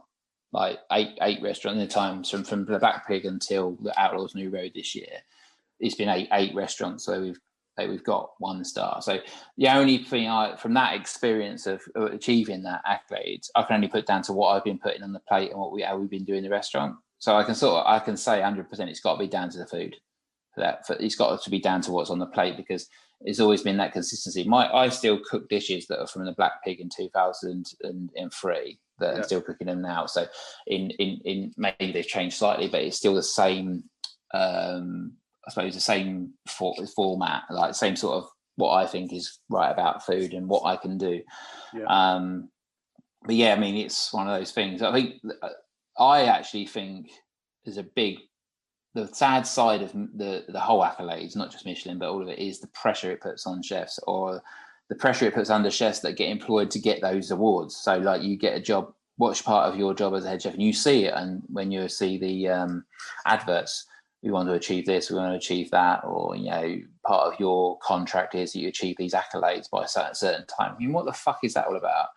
[SPEAKER 1] like eight restaurants in the times from the Black Pig until the Outlaws New Road this year. It's been eight restaurants where we've got 1 star. So the only thing from that experience of achieving that accolade, I can only put down to what I've been putting on the plate and how we've been doing the restaurant. So I can say 100% it's got to be down to the food. It's got to be down to what's on the plate, because it's always been that consistency. I still cook dishes that are from the Black Pig in 2003 that I'm still cooking them now. So in maybe they've changed slightly, but it's still the same. I suppose the same format, like same sort of what I think is right about food and what I can do. Yeah. But yeah, I mean, it's one of those things. I actually think there's the sad side of the whole accolades, not just Michelin, but all of it, is the pressure it puts on chefs, or the pressure it puts under chefs that get employed to get those awards. So like, you get a job, what's part of your job as a head chef, and you see it, and when you see the adverts, we want to achieve this, we want to achieve that, or part of your contract is that you achieve these accolades by a certain time. I mean, what the fuck is that all about?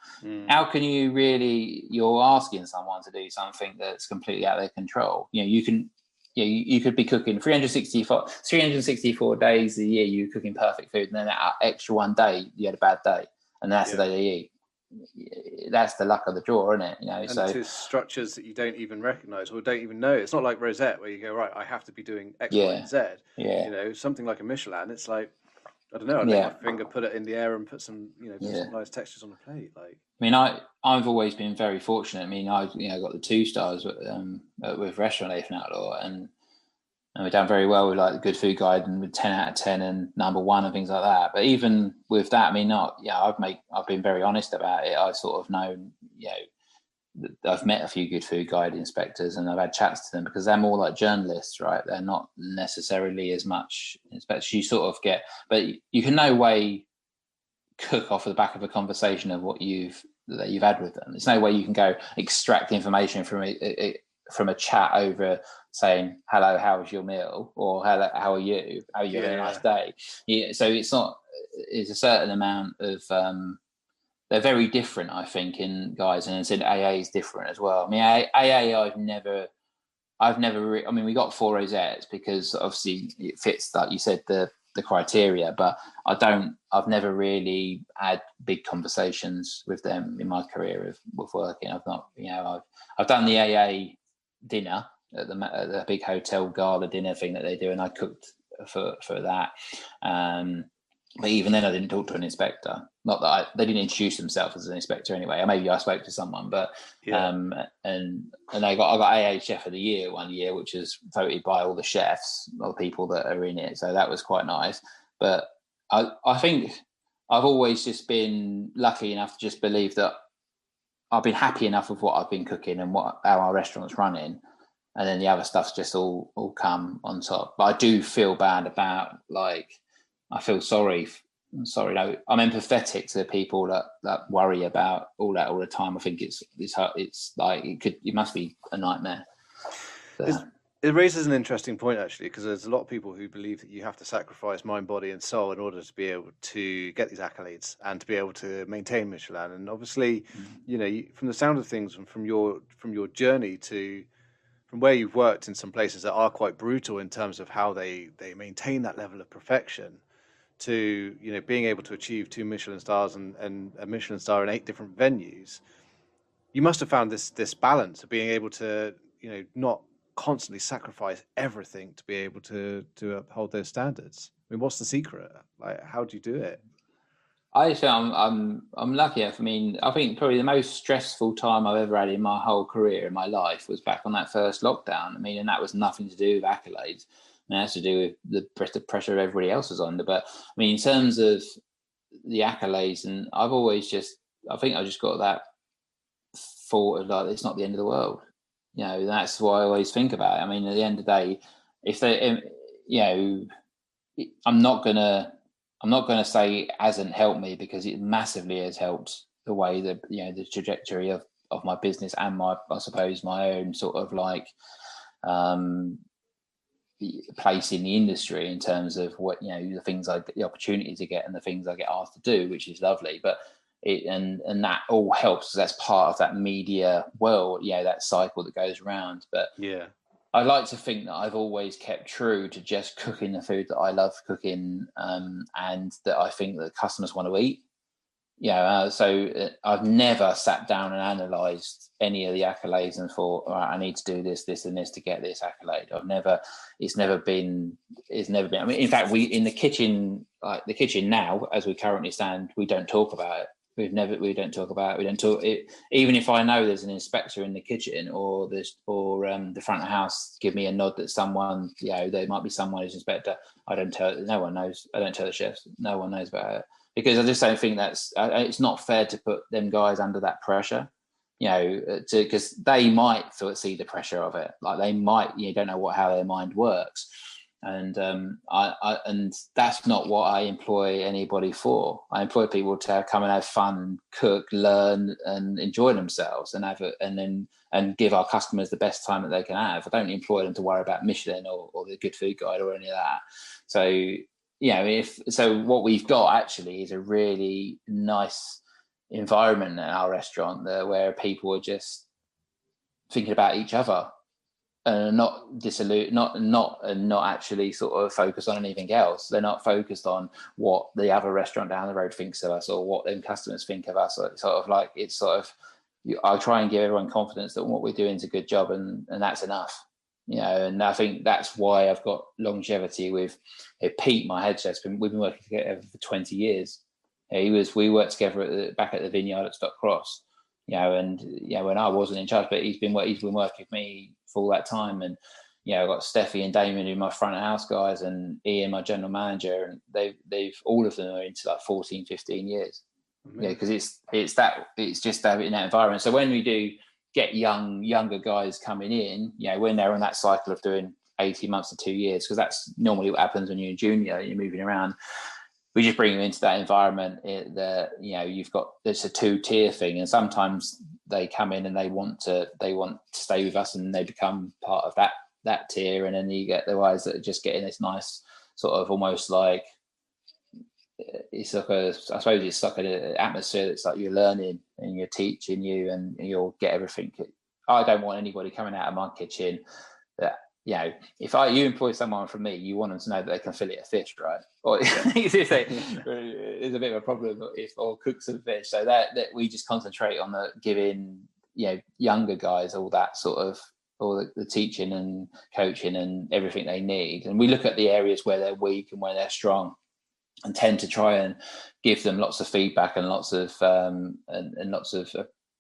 [SPEAKER 1] How can you really? You're asking someone to do something that's completely out of their control. You could be cooking 364 days a year. You're cooking perfect food, and then that extra one day you had a bad day, and that's the day they eat. That's the luck of the draw, isn't it?
[SPEAKER 2] And to structures that you don't even recognize or don't even know. It's not like Rosette where you go, right, I have to be doing X, Y, and Z. Something like a Michelin, it's like, I don't know, I make my finger, put it in the air, and put some some nice textures on the plate. Like,
[SPEAKER 1] I mean, I've always been very fortunate. I mean, I got the 2 stars with restaurant Nathan Outlaw, and we've done very well with like the Good Food Guide and with 10 out of 10 and number 1 and things like that. But even with that, I mean, I've been very honest about it. I've sort of known, I've met a few Good Food Guide inspectors, and I've had chats to them because they're more like journalists, right? They're not necessarily as much inspectors. You sort of get, but you can no way cook off of the back of a conversation of what you've had with them. There's no way you can go extract information from a chat over saying, hello, how was your meal? Or hello, how are you? How are you having a nice day? So it's a certain amount of, they're very different, I think, in guys, and it's in AA is different as well. I mean, AA, I mean, we got 4 rosettes because obviously it fits, like you said, the criteria, but I've never really had big conversations with them in my career with working. I've not, I've done the AA dinner at the big hotel gala dinner thing that they do, and I cooked for that. But even then, I didn't talk to an inspector. Not that they didn't introduce themselves as an inspector anyway. Or maybe I spoke to someone, but and I got AA Chef of the Year one year, which is voted by all the chefs, all the people that are in it. So that was quite nice. But I think I've always just been lucky enough to just believe that I've been happy enough with what I've been cooking and how our restaurant's running, and then the other stuff's just all come on top. But I do feel bad about, like, I feel sorry. No, I'm empathetic to the people that worry about all that all the time. I think it's like it must be a nightmare.
[SPEAKER 2] It raises an interesting point, actually, because there's a lot of people who believe that you have to sacrifice mind, body, and soul in order to be able to get these accolades and to be able to maintain Michelin. And obviously, from the sound of things and from your journey from where you've worked in some places that are quite brutal in terms of how they maintain that level of perfection, to being able to achieve 2 Michelin stars and a Michelin star in 8 different venues, you must have found this balance of being able to not constantly sacrifice everything to be able to uphold those standards. I mean, what's the secret? Like, how do you do it?
[SPEAKER 1] I say I'm lucky enough. I mean, I think probably the most stressful time I've ever had in my whole career, in my life, was back on that first lockdown. I mean, and that was nothing to do with accolades. I mean, it has to do with the pressure everybody else was under. But I mean, in terms of the accolades, and I think I just got that thought of, like, it's not the end of the world. That's what I always think about it. I mean, at the end of the day, if they, I'm not gonna say it hasn't helped me, because it massively has helped the way that the trajectory of my business and I suppose my own sort of like place in the industry, in terms of what the opportunities I get and the things I get asked to do, which is lovely. But and that all helps. That's part of that media world, that cycle that goes around. But I like to think that I've always kept true to just cooking the food that I love cooking, and that I think that customers want to eat. So I've never sat down and analysed any of the accolades and thought, all right, I need to do this, this, and this to get this accolade. It's never been. I mean, in fact, in the kitchen now, as we currently stand, we don't talk about it. We don't talk about it. Even if I know there's an inspector in the kitchen or the front of house give me a nod that someone, there might be someone who's inspector, I don't tell. No one knows. I don't tell the chefs. No one knows about it, because I just don't think it's not fair to put them guys under that pressure. Because they might see the pressure of it. Like, they might, don't know how their mind works. And and that's not what I employ anybody for. I employ people to come and have fun, cook, learn, and enjoy themselves, and and give our customers the best time that they can have. I don't employ them to worry about Michelin or the Good Food Guide or any of that. So what we've got actually is a really nice environment in our restaurant there, where people are just thinking about each other. Not dissolute, not actually sort of focused on anything else. They're not focused on what the other restaurant down the road thinks of us or what them customers think of us. Or I try and give everyone confidence that what we're doing is a good job, and that's enough. And I think that's why I've got longevity with Pete, my head chef. We've been working together for 20 years. We worked together back at the vineyard at Stock Cross. When I wasn't in charge, but he's been working with me for all that time. And I've got Steffi and Damien, who are my front of house guys, and Ian, my general manager, and they've all of them are into like 14, 15 years. Because it's just having that environment. So when we do get younger guys coming in, when they're on that cycle of doing 18 months to 2 years, because that's normally what happens when you're a junior, you're moving around. We just bring them into that environment. There's a 2-tier thing, and sometimes they come in and they want to stay with us, and they become part of that tier. And then you get the guys that are just getting this nice sort of almost like it's like an atmosphere that's like you're learning and you're teaching you, and you'll get everything. I don't want anybody coming out of my kitchen that. If you employ someone from me, you want them to know that they can fillet a fish, right? Or there's a bit of a problem or cook some fish. So that we just concentrate on giving younger guys all that sort of all the teaching and coaching and everything they need. And we look at the areas where they're weak and where they're strong, and tend to try and give them lots of feedback and lots of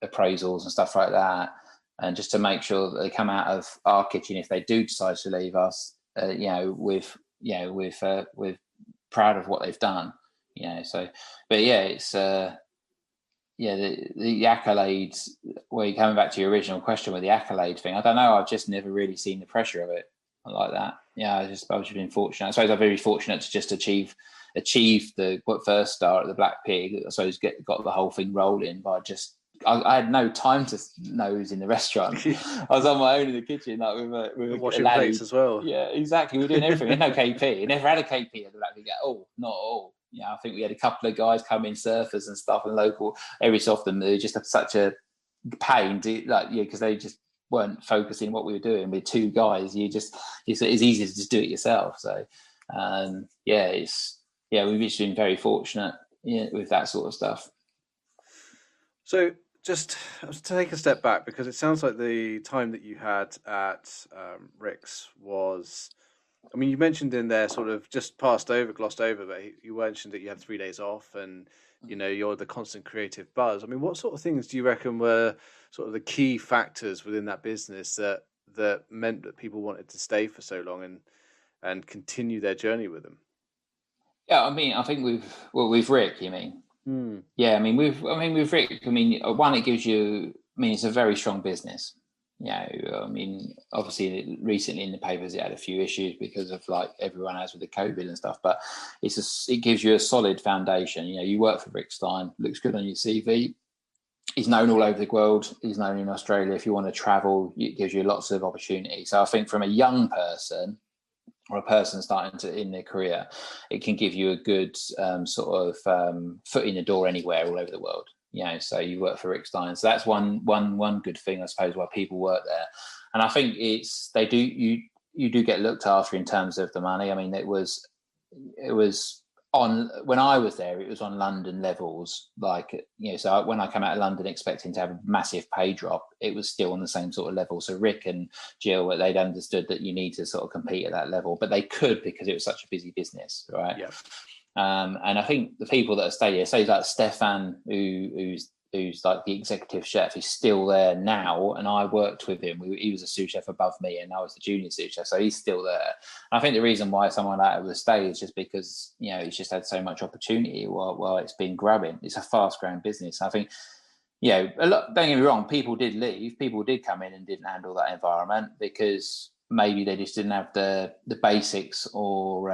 [SPEAKER 1] appraisals and stuff like that. And just to make sure that they come out of our kitchen, if they do decide to leave us, with proud of what they've done, So, but it's the accolades. Well, you're coming back to your original question with the accolade thing. I don't know. I've just never really seen the pressure of it like that. I've just been fortunate. I suppose I'm very fortunate to just achieve the first star at the Black Pig. I suppose got the whole thing rolling by just. I had no time to nose in the restaurant. I was on my own in the kitchen, like with
[SPEAKER 2] washing plates as well.
[SPEAKER 1] Yeah, exactly. We're doing everything. We had no KP. We never had a KP at the Black Pig at all. Not at all. I think we had a couple of guys come in, surfers and stuff, and local. Every so often, they just have such a pain because they just weren't focusing on what we were doing. With 2 guys, it's easy to just do it yourself. So, we've just been very fortunate with that sort of stuff.
[SPEAKER 2] So. Just to take a step back, because it sounds like the time that you had at Rick's was, you mentioned in there sort of just glossed over, but you mentioned that you had 3 days off and, you're the constant creative buzz. What sort of things do you reckon were sort of the key factors within that business that meant that people wanted to stay for so long and continue their journey with them?
[SPEAKER 1] Yeah, I think with Rick, you mean? Yeah, with Rick, one, it gives you. It's a very strong business. Obviously, recently in the papers, it had a few issues because of like everyone has with the COVID and stuff. But it gives you a solid foundation. You work for Rick Stein, looks good on your CV. He's known all over the world. He's known in Australia. If you want to travel, it gives you lots of opportunity. So I think from a young person, or a person starting in their career, it can give you a good foot in the door anywhere all over the world. So you work for Rick Stein. So that's one good thing, I suppose, why people work there. And I think you do get looked after in terms of the money. It was on when I was there, it was on London levels. So when I came out of London expecting to have a massive pay drop, it was still on the same sort of level. So Rick and Jill, they'd understood that you need to sort of compete at that level, but they could because it was such a busy business, right?
[SPEAKER 2] Yeah.
[SPEAKER 1] And I think the people that stay here, say like Stefan, who's like the executive chef, he's still there now, and I worked with him. He was a sous chef above me, and I was the junior sous chef, so he's still there. And I think the reason why someone like that would stay is just because he's just had so much opportunity while it's been growing. It's a fast-growing business. I think a lot. Don't get me wrong, people did leave, people did come in and didn't handle that environment because maybe they just didn't have the basics or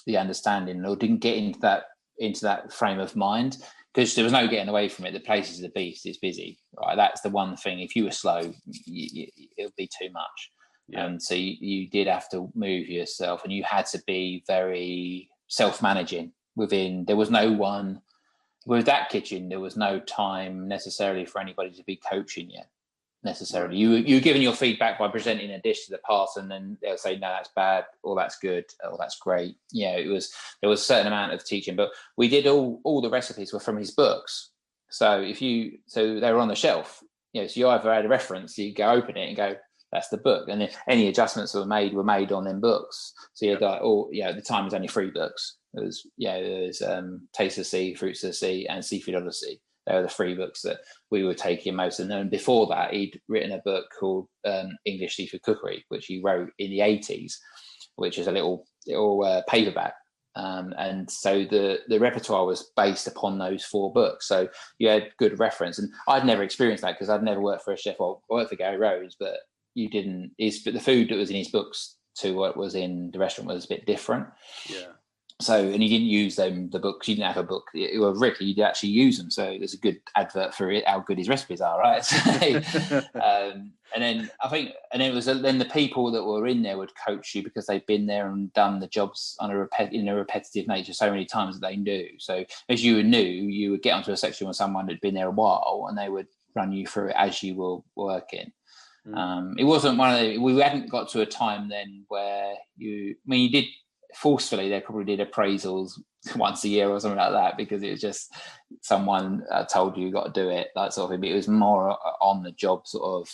[SPEAKER 1] the understanding, or didn't get into that frame of mind, because there was no getting away from it. The place is a beast. It's busy, right? That's the one thing. If you were slow, it would be too much.
[SPEAKER 2] Yeah.
[SPEAKER 1] And so you did have to move yourself, and you had to be very self-managing. There was no one with that kitchen. There was no time necessarily for anybody to be coaching you necessarily.
[SPEAKER 2] Right.
[SPEAKER 1] You're giving your feedback by presenting a dish to the party, and then they'll say, no, that's bad, or that's good, or that's great. There was a certain amount of teaching, but we did all the recipes were from his books. So they were on the shelf. So you either had a reference, you go open it and go, that's the book, and then any adjustments that were made on them books. So you're like, at the time it was only 3 books. It was Taste of the Sea, Fruits of the Sea, and Seafood Odyssey. They were the 3 books that we were taking most of. And before that, he'd written a book called English Seafood Cookery, which he wrote in the 80s, which is a little paperback. And so the repertoire was based upon those 4 books. So you had good reference. And I'd never experienced that because I'd never worked for a chef. Well, I worked for Gary Rose, but you didn't. But the food that was in his books to what was in the restaurant was a bit different.
[SPEAKER 2] Yeah.
[SPEAKER 1] So, and he didn't use the books. You didn't have a book. Well, Rick, you'd actually use them. So there's a good advert for it, how good his recipes are, right? So, and then I think, and it was then the people that were in there would coach you because they've been there and done the jobs in a repetitive nature so many times that they knew. So as you knew, you would get onto a section with someone who'd been there a while, and they would run you through it as you were working. It wasn't we hadn't got to a time then where you did forcefully, they probably did appraisals once a year or something like that, because it was just someone told you got to do it, that sort of thing. But it was more on the job sort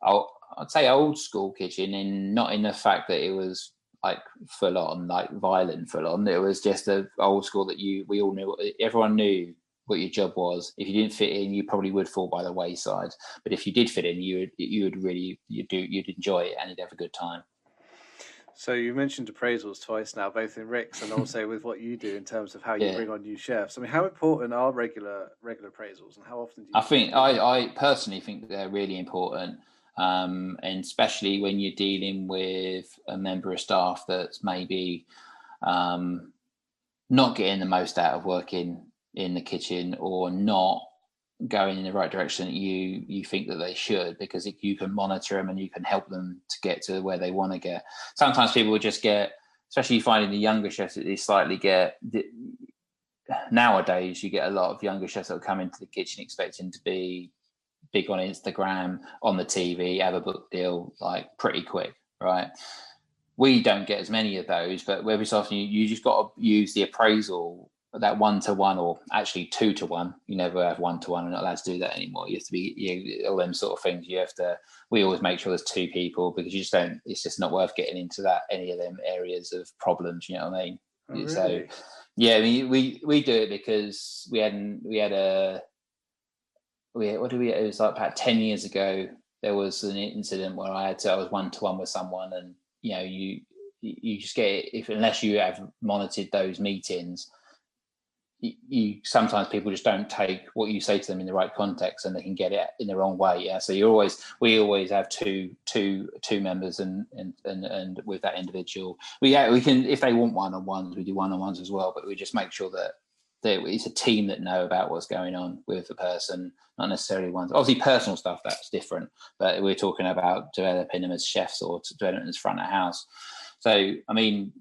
[SPEAKER 1] of, I'd say old school kitchen, and not in the fact that it was like full on, like violent full on. It was just a old school that we all knew, everyone knew what your job was. If you didn't fit in, you probably would fall by the wayside. But if you did fit in, you'd enjoy it and you'd have a good time.
[SPEAKER 2] So you mentioned appraisals twice now, both in Rick's and also with what you do in terms of how you bring on new chefs. I mean, how important are regular appraisals, and how often do you?
[SPEAKER 1] I personally think they're really important, and especially when you're dealing with a member of staff that's maybe not getting the most out of working in the kitchen, or not going in the right direction that you think that they should, because you can monitor them and you can help them to get to where they want to get. Sometimes people will just get, especially finding the younger chefs, that they slightly get, nowadays you get a lot of younger chefs that will come into the kitchen expecting to be big on Instagram, on the TV, have a book deal like pretty quick, right? We don't get as many of those, but every so often you just got to use the appraisal, that 1-to-1, or actually 2-to-1. You never have 1-to-1. We're not allowed to do that anymore. You have to be, all them sort of things. We always make sure there's 2 people, because it's just not worth getting into any of them areas of problems. You know what I mean?
[SPEAKER 2] Oh, really?
[SPEAKER 1] So, yeah, we do it because it was like about 10 years ago, there was an incident where I was 1-to-1 with someone, and, you just get it, unless you have monitored those meetings, sometimes people just don't take what you say to them in the right context, and they can get it in the wrong way. Yeah. So we always have two members, and with that individual, we can, if they want one-on-ones, we do one-on-ones as well. But we just make sure that it's a team that know about what's going on with the person, not necessarily ones. Obviously, personal stuff, that's different. But we're talking about developing them as chefs or developing them as front of house. So, I mean,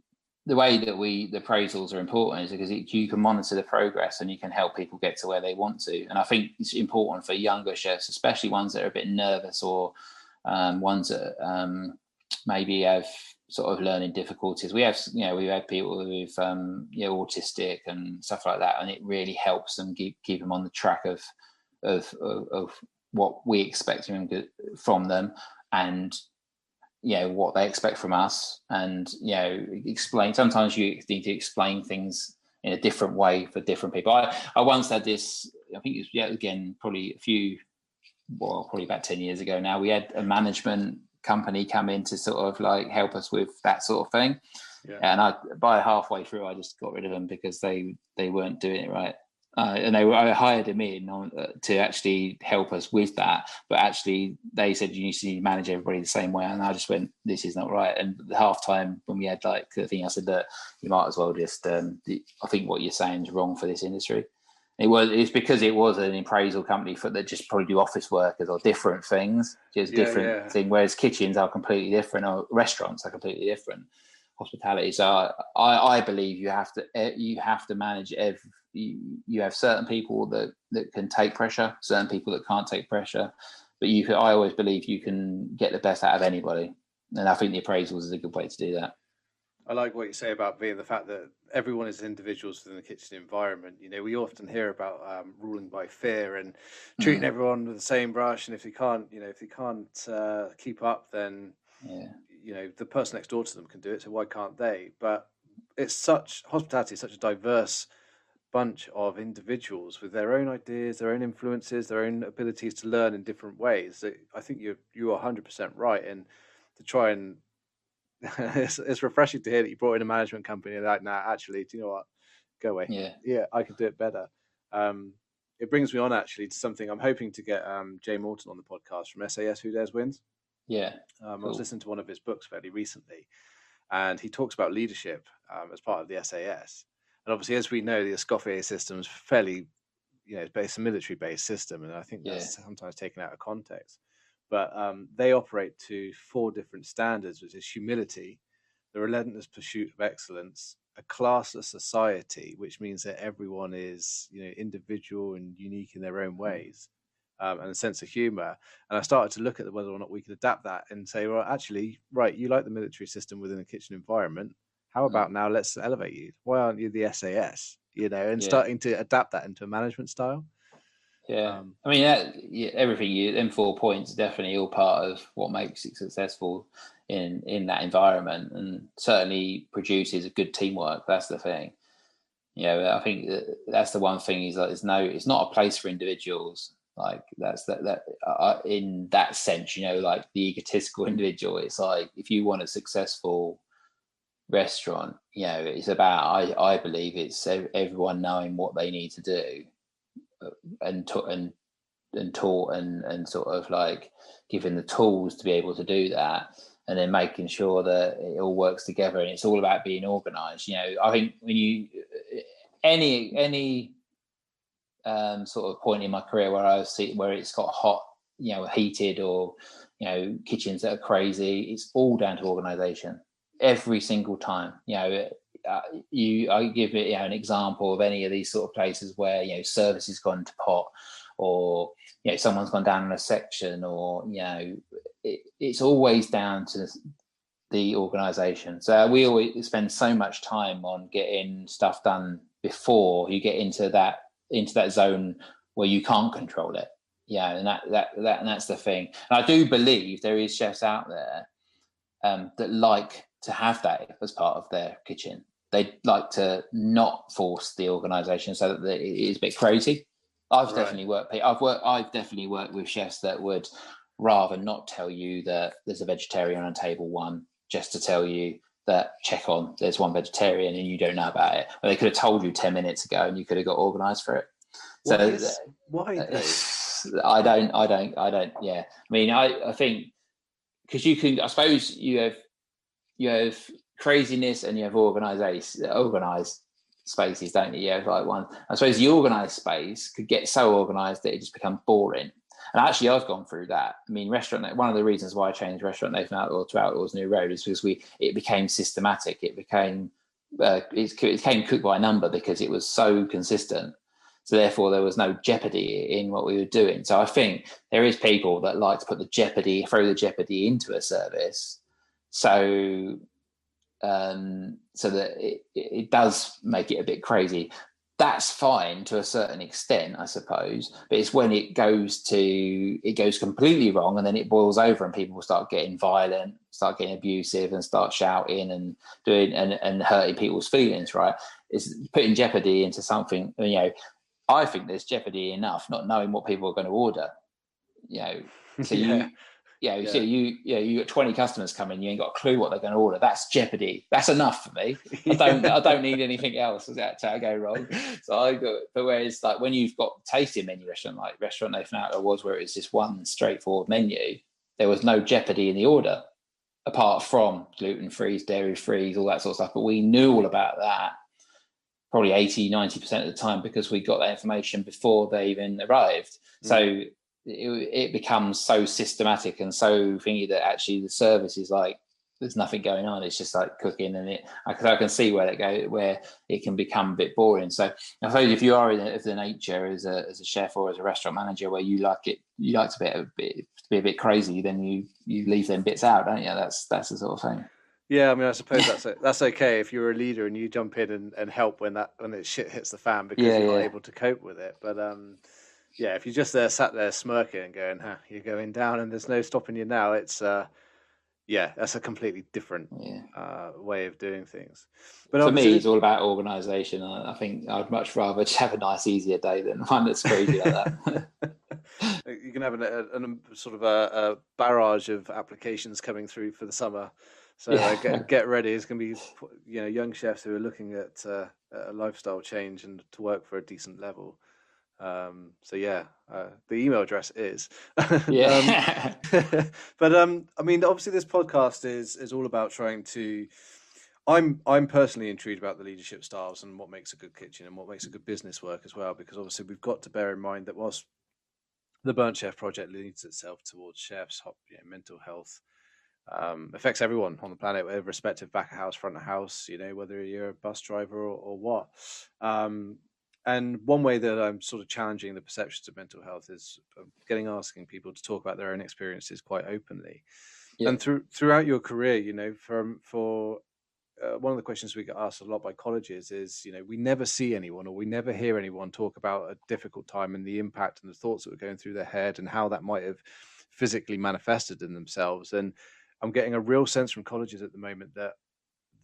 [SPEAKER 1] the way that the appraisals are important is because you can monitor the progress and you can help people get to where they want to. And I think it's important for younger chefs, especially ones that are a bit nervous, or ones that maybe have sort of learning difficulties. We have people with autistic and stuff like that, and it really helps them keep them on the track of what we expect from them, and what they expect from us, and explain. Sometimes you need to explain things in a different way for different people. I once had this, I think it was again probably probably about 10 years ago now. We had a management company come in to sort of like help us with that sort of thing, and by halfway through I just got rid of them because they weren't doing it right. And I hired him in to actually help us with that. But actually, they said you need to manage everybody the same way. And I just went, this is not right. And the half time when we had like the thing, I said that you might as well just, I think what you're saying is wrong for this industry. It's because it was an appraisal company that just probably do office workers or different things, just different thing. Whereas kitchens are completely different, or restaurants are completely different. Hospitality. So I believe you have to manage you have certain people that can take pressure, certain people that can't take pressure, but I always believe you can get the best out of anybody, and I think the appraisals is a good way to do that.
[SPEAKER 2] I like what you say about being the fact that everyone is individuals within the kitchen environment. You know, we often hear about ruling by fear and treating everyone with the same brush, and if they can't keep up, then you know, the person next door to them can do it, so why can't they? But hospitality is such a diverse bunch of individuals with their own ideas, their own influences, their own abilities to learn in different ways. So I think you are 100% right. And to try and it's refreshing to hear that you brought in a management company and like, nah, actually, do you know what? Go away. Yeah, I can do it better. It brings me on actually to something I'm hoping to get Jay Morton on the podcast from SAS Who Dares Wins.
[SPEAKER 1] Yeah.
[SPEAKER 2] I was listening to one of his books fairly recently, and he talks about leadership as part of the SAS. And obviously, as we know, the Escoffier system is fairly, it's a military-based system, and I think that's sometimes taken out of context. But they operate to 4 different standards, which is humility, the relentless pursuit of excellence, a classless society, which means that everyone is, individual and unique in their own ways, and a sense of humor. And I started to look at whether or not we could adapt that and say, well, actually, right, you like the military system within a kitchen environment. How about now let's elevate you? Why aren't you the SAS? Starting to adapt that into a management style.
[SPEAKER 1] Yeah, I mean, everything them 4 points are definitely all part of what makes it successful in that environment, and certainly produces a good teamwork. That's the thing. I think that's the one thing is like it's not a place for individuals. Like that's that in that sense, like the egotistical individual. It's like if you want a successful restaurant, it's about I believe it's everyone knowing what they need to do, and taught and sort of like given the tools to be able to do that, and then making sure that it all works together. And it's all about being organized. I think when you any sort of point in my career where it's got hot, heated, or kitchens that are crazy, it's all down to organization every single time. I give it an example of any of these sort of places where service has gone to pot, or someone's gone down in a section, or it's always down to the organization. So we always spend so much time on getting stuff done before you get into that zone where you can't control it. And that's the thing. And I do believe there is chefs out there that like to have that as part of their kitchen. They like to not force the organisation so that it is a bit crazy. I've definitely worked with chefs that would rather not tell you that there's a vegetarian on table 1, just to tell you that there's one vegetarian and you don't know about it. Well, they could have told you 10 minutes ago and you could have got organised for it.
[SPEAKER 2] Why?
[SPEAKER 1] I don't. Yeah, I mean, I think because you can. I suppose you have craziness and you have organised spaces, don't you? You have like one. I suppose the organised space could get so organised that it just becomes boring. And actually, I've gone through that. I mean, one of the reasons why I changed restaurant Nathan Outlaw to Outlaw's New Road is because it became systematic. It became cooked by number because it was so consistent. So therefore, there was no jeopardy in what we were doing. So I think there is people that like to throw the jeopardy into a service, so that it does make it a bit crazy. That's fine to a certain extent, I suppose. But it's when it goes completely wrong, and then it boils over, and people start getting violent, start getting abusive, and start shouting and doing and hurting people's feelings. Right? It's putting jeopardy into something. I think there's jeopardy enough not knowing what people are going to order. So So you got 20 customers coming, you ain't got a clue what they're going to order. That's jeopardy. That's enough for me. I don't need anything else. That's how I go wrong. But whereas like when you've got tasting menu restaurant, like restaurant Nathan Outlaw was, where it was just one straightforward menu, there was no jeopardy in the order, apart from gluten-free, dairy-free, all that sort of stuff. But we knew all about that probably 80-90% of the time because we got that information before they even arrived. So it becomes so systematic and so thingy that actually the service is like there's nothing going on. It's just like cooking, and I can see where it can become a bit boring. So I suppose if you are of the nature as a chef or as a restaurant manager where you like to be a bit crazy, then you leave them bits out, don't you? That's the sort of thing.
[SPEAKER 2] Yeah, I mean, I suppose that's okay if you're a leader and you jump in and help when it shit hits the fan because you're not able to cope with it. But if you're just sat there smirking and going, you're going down and there's no stopping you now, it's that's a completely different way of doing things. But
[SPEAKER 1] for me, it's all about organisation. I think I'd much rather just have a nice, easier day than one that's crazy like that.
[SPEAKER 2] You can have a sort of a barrage of applications coming through for the summer. So get ready. It's going to be, young chefs who are looking at a lifestyle change and to work for a decent level. The email address is. But I mean, obviously, this podcast is all about trying to. I'm personally intrigued about the leadership styles and what makes a good kitchen and what makes a good business work as well, because obviously we've got to bear in mind that whilst the Burnt Chef project leads itself towards chefs, mental health. Affects everyone on the planet, irrespective back of house, front of house, whether you're a bus driver or what. And one way that I'm sort of challenging the perceptions of mental health is asking people to talk about their own experiences quite openly. Yeah. And throughout your career, one of the questions we get asked a lot by colleges is, we never see anyone or we never hear anyone talk about a difficult time and the impact and the thoughts that were going through their head and how that might have physically manifested in themselves. And I'm getting a real sense from colleges at the moment that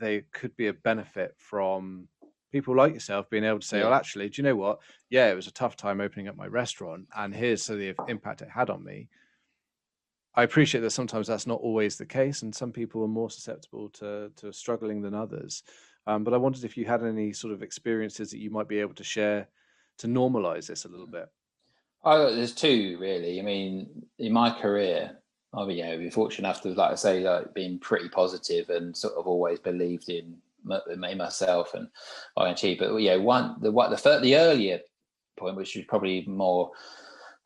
[SPEAKER 2] they could be a benefit from people like yourself being able to say, well, actually, do you know what? Yeah, it was a tough time opening up my restaurant, and here's the impact it had on me. I appreciate that sometimes that's not always the case, and some people are more susceptible to struggling than others. But I wondered if you had any sort of experiences that you might be able to share to normalize this a little bit.
[SPEAKER 1] There's two, really. I mean, in my career, I've been fortunate enough to, like I say, been pretty positive and sort of always believed in myself and what I achieved. But the earlier point, which was probably more,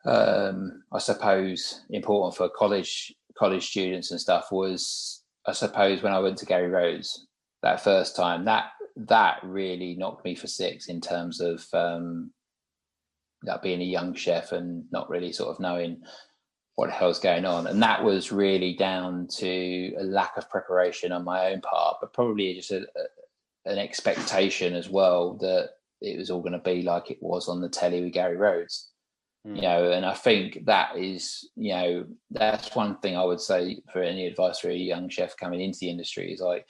[SPEAKER 1] I suppose, important for college students and stuff, was I suppose when I went to Gary Rhodes that first time, that really knocked me for six in terms of being a young chef and not really sort of knowing what the hell's going on. And that was really down to a lack of preparation on my own part, but probably just an expectation as well that it was all going to be like it was on the telly with Gary Rhodes. And I think that is, that's one thing I would say for any advice for a young chef coming into the industry is like,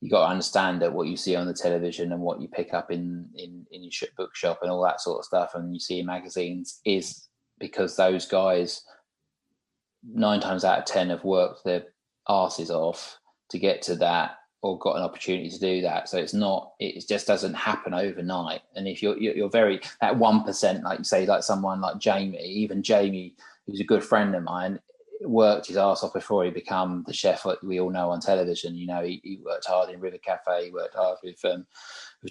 [SPEAKER 1] you got to understand that what you see on the television and what you pick up in your bookshop and all that sort of stuff, and you see in magazines, is because those guys 9 times out of 10 have worked their asses off to get to that or got an opportunity to do that. So it just doesn't happen overnight. And if you're very, that 1%, like you say, like someone like Jamie, who's a good friend of mine, worked his ass off before he became the chef that we all know on television. He worked hard in River Cafe, he worked hard with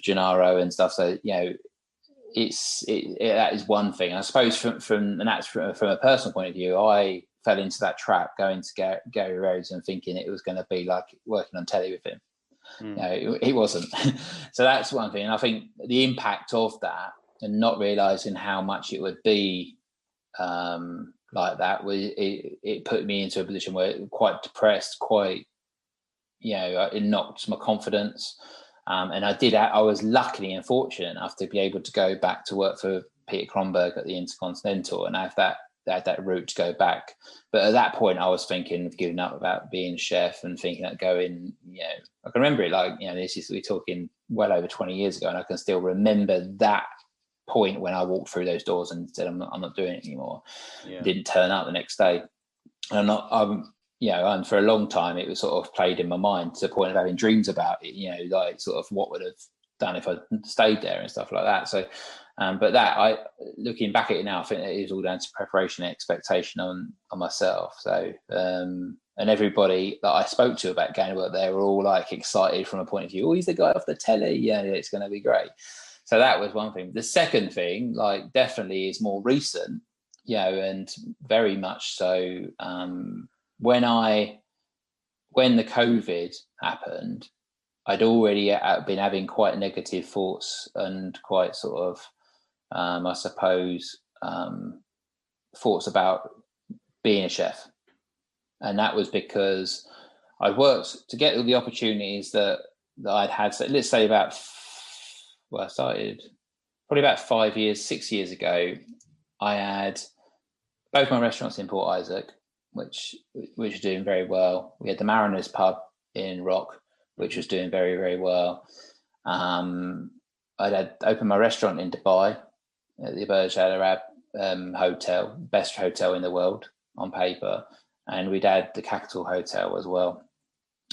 [SPEAKER 1] Gennaro and stuff. So, that is one thing. I suppose from a personal point of view, I fell into that trap going to Gary Rhodes and thinking it was going to be like working on telly with him. It wasn't. So that's one thing. And I think the impact of that and not realizing how much it would be like that, it put me into a position where quite depressed, it knocked my confidence. And I was lucky and fortunate enough to be able to go back to work for Peter Kronberg at the Intercontinental and have that route to go back. But at that point I was thinking of giving up about being a chef and thinking of going, I can remember it like, we're talking well over 20 years ago, and I can still remember that point when I walked through those doors and said, I'm not doing it anymore. Didn't turn up the next day. And and for a long time it was sort of played in my mind to the point of having dreams about it, like sort of what would have done if I stayed there and stuff like that. So, but looking back at it now, I think it is all down to preparation and expectation on myself. So, and everybody that I spoke to about going to work there were all like excited from a point of view, oh, he's the guy off the telly. Yeah, it's going to be great. So that was one thing. The second thing, like, definitely is more recent, and very much so. When the COVID happened, I'd already been having quite negative thoughts and quite sort of, I suppose, thoughts about being a chef. And that was because I worked to get all the opportunities that I'd had. So let's say I started probably about 6 years ago. I had both my restaurants in Port Isaac, which were doing very well. We had the Mariners pub in Rock, which was doing very, very well. I'd had opened my restaurant in Dubai at the Burj Al Arab hotel, best hotel in the world on paper. And we'd had the Capital Hotel as well.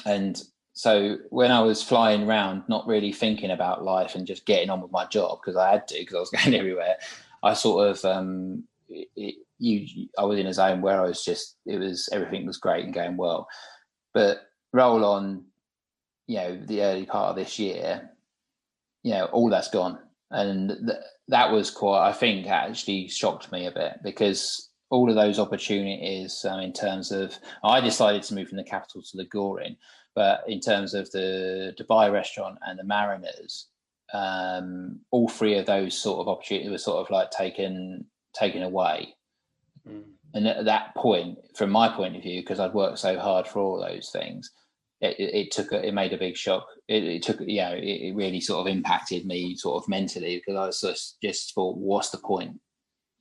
[SPEAKER 1] And so when I was flying around, not really thinking about life and just getting on with my job, because I had to, because I was going everywhere, I sort of, I was in a zone where I was just, everything was great and going well. But roll on, the early part of this year, all that's gone. And that was quite, I think, actually shocked me a bit, because all of those opportunities in terms of, I decided to move from the Capital to the Goring, but in terms of the Dubai restaurant and the Mariners, all three of those sort of opportunities were sort of like taken away. And at that point, from my point of view, because I'd worked so hard for all those things, it made a big shock. It really sort of impacted me sort of mentally, because I was just thought, what's the point?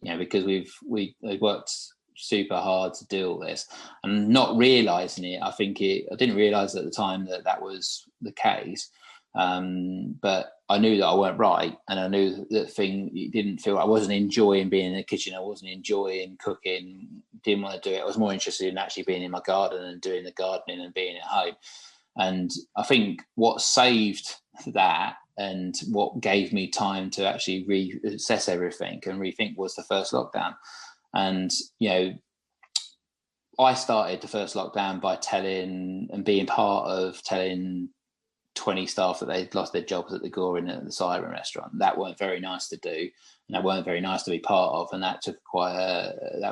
[SPEAKER 1] Because we worked super hard to do all this, and not realizing it. I didn't realize at the time that was the case. But I knew that I weren't right, and I knew that I wasn't enjoying being in the kitchen. I wasn't enjoying cooking. Didn't want to do it. I was more interested in actually being in my garden and doing the gardening and being at home. And I think what saved that and what gave me time to actually reassess everything and rethink was the first lockdown. And I started the first lockdown by telling and being part of telling 20 staff that they'd lost their jobs at the Goring and at the Siren restaurant. That weren't very nice to do, and that weren't very nice to be part of, and that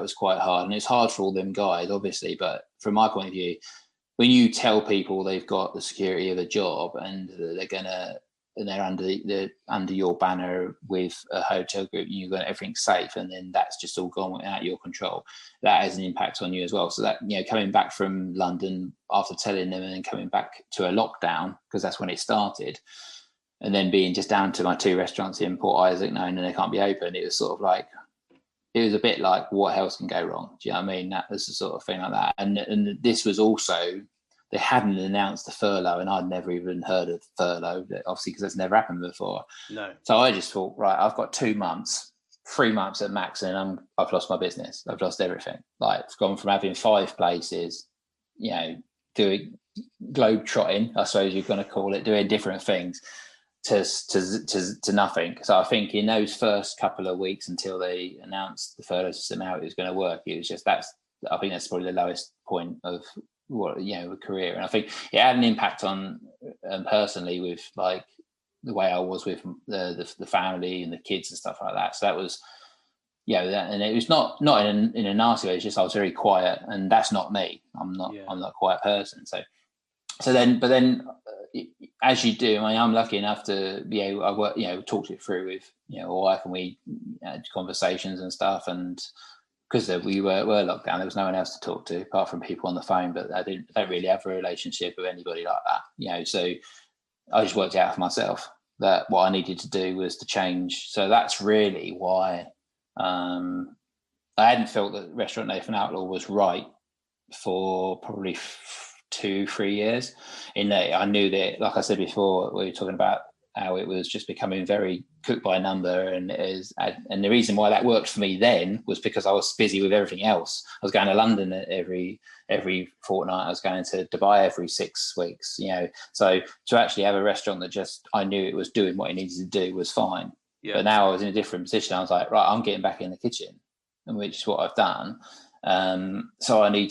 [SPEAKER 1] was quite hard. And it's hard for all them guys, obviously, but from my point of view, when you tell people they've got the security of a job and they're under your banner with a hotel group, and you've got everything safe, and then that's just all gone out of your control, that has an impact on you as well. So that, coming back from London after telling them and then coming back to a lockdown, because that's when it started, and then being just down to my two restaurants in Port Isaac knowing that they can't be open, it was sort of like, it was a bit like, what else can go wrong? Do you know what I mean? That was the sort of thing like that. And this was also, they hadn't announced the furlough, and I'd never even heard of furlough, obviously, because that's never happened before.
[SPEAKER 2] No.
[SPEAKER 1] So I just thought, right, I've got 2 months, 3 months at max, and I've lost my business. I've lost everything. Like, I've gone from having 5 places, doing globe trotting, I suppose you're going to call it, doing different things, to nothing. So I think in those first couple of weeks until they announced the furlough system, how it was going to work, it was just, I think that's probably the lowest point of a career. And I think it had an impact on personally with like the way I was with the family and the kids and stuff like that. So that was and it was not in a nasty way. It's just I was very quiet, and that's not me. I'm not a quiet person. So then as you do, I mean, I'm lucky enough to be able, I work, talked it through with my wife, and we had conversations and stuff, and because we were locked down, there was no one else to talk to apart from people on the phone. But I don't really have a relationship with anybody like that, So I just worked out for myself that what I needed to do was to change. So that's really why I hadn't felt that Restaurant Nathan Outlaw was right for probably 2-3 years. In that I knew that, like I said before, we were talking about how it was just becoming very cook by number, and the reason why that worked for me then was because I was busy with everything else. I was going to London every fortnight. I was going to Dubai every 6 weeks. So to actually have a restaurant that just I knew it was doing what it needed to do was fine. Yeah. But now I was in a different position. I was like, right, I'm getting back in the kitchen, and which is what I've done. So I need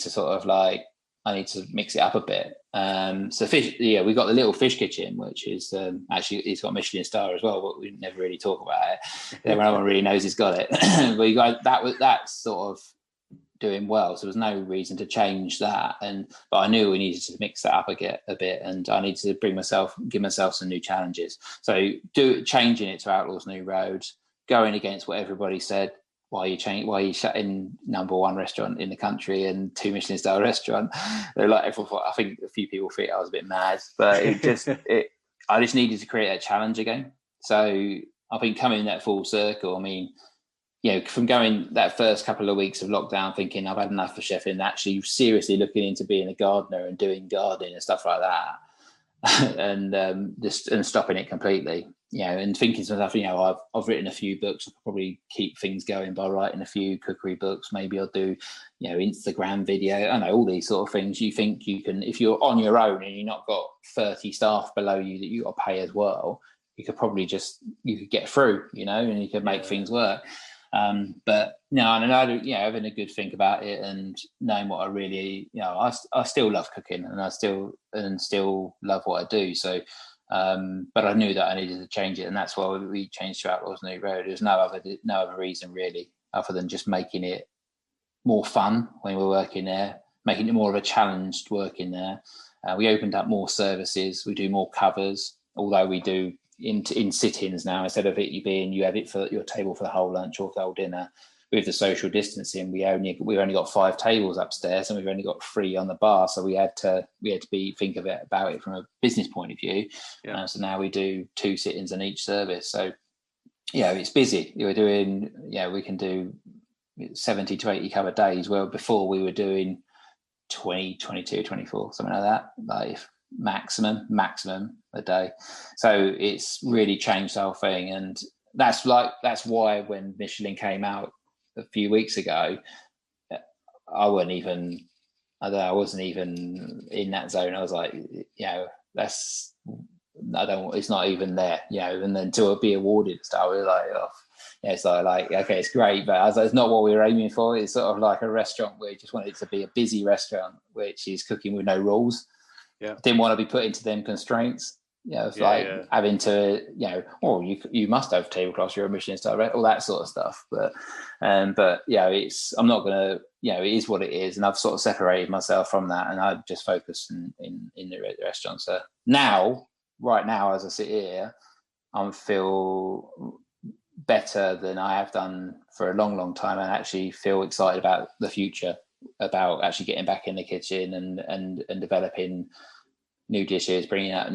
[SPEAKER 1] to mix it up a bit. So fish, we got the little fish kitchen, which is actually it's got a Michelin star as well, but we never really talk about it. No one really knows he's got it. But you guys, that's sort of doing well, so there's no reason to change that. But I knew we needed to mix that up a bit, and I need to give myself some new challenges. So changing it to Outlaw's New Road, going against what everybody said. Why you shut in #1 restaurant in the country and 2 Michelin star restaurant? They're like, I think a few people think I was a bit mad, but I just needed to create that challenge again. So I think coming that full circle, I mean, from going that first couple of weeks of lockdown thinking I've had enough of chefing, actually seriously looking into being a gardener and doing gardening and stuff like that, and stopping it completely. And thinking to myself, I've written a few books. I could probably keep things going by writing a few cookery books. Maybe I'll do, Instagram video. I don't know, all these sort of things. You think you can, if you're on your own and you've not got 30 staff below you that you got to pay as well, you could probably you could get through, and you could make things work. But no, and having a good think about it and knowing what I really, I still love cooking, and I still love what I do. So. But I knew that I needed to change it, and that's why we changed to Outlaw's New Road. There's no other reason really, other than just making it more fun when we're working there, making it more of a challenge working there. We opened up more services. We do more covers, although we do in sit-ins now, instead of it being you have it for your table for the whole lunch or the whole dinner. With the social distancing, we've only got 5 tables upstairs, and we've only got 3 on the bar. So we had to think about it from a business point of view. Yeah. So now we do 2 sit-ins in each service. So it's busy. We're doing we can do 70 to 80 cover days. Well, before we were doing 20, 22, 24, something like that. Like maximum a day. So it's really changed the whole thing, and that's why when Michelin came out a few weeks ago, I wasn't even in that zone. I was like, it's not even there, and then to be awarded and stuff, we were like, oh, it's like okay, it's great, but I was like, it's not what we were aiming for. It's sort of like a restaurant where we just wanted it to be a busy restaurant, which is cooking with no rules. Didn't want to be put into them constraints. Having to, you must have tablecloths, you're a Michelin star, right? All that sort of stuff. But I'm not going to, it is what it is. And I've sort of separated myself from that, and I just focus in the restaurant. So right now, as I sit here, I feel better than I have done for a long, long time, and actually feel excited about the future, about actually getting back in the kitchen and developing new dishes, bringing out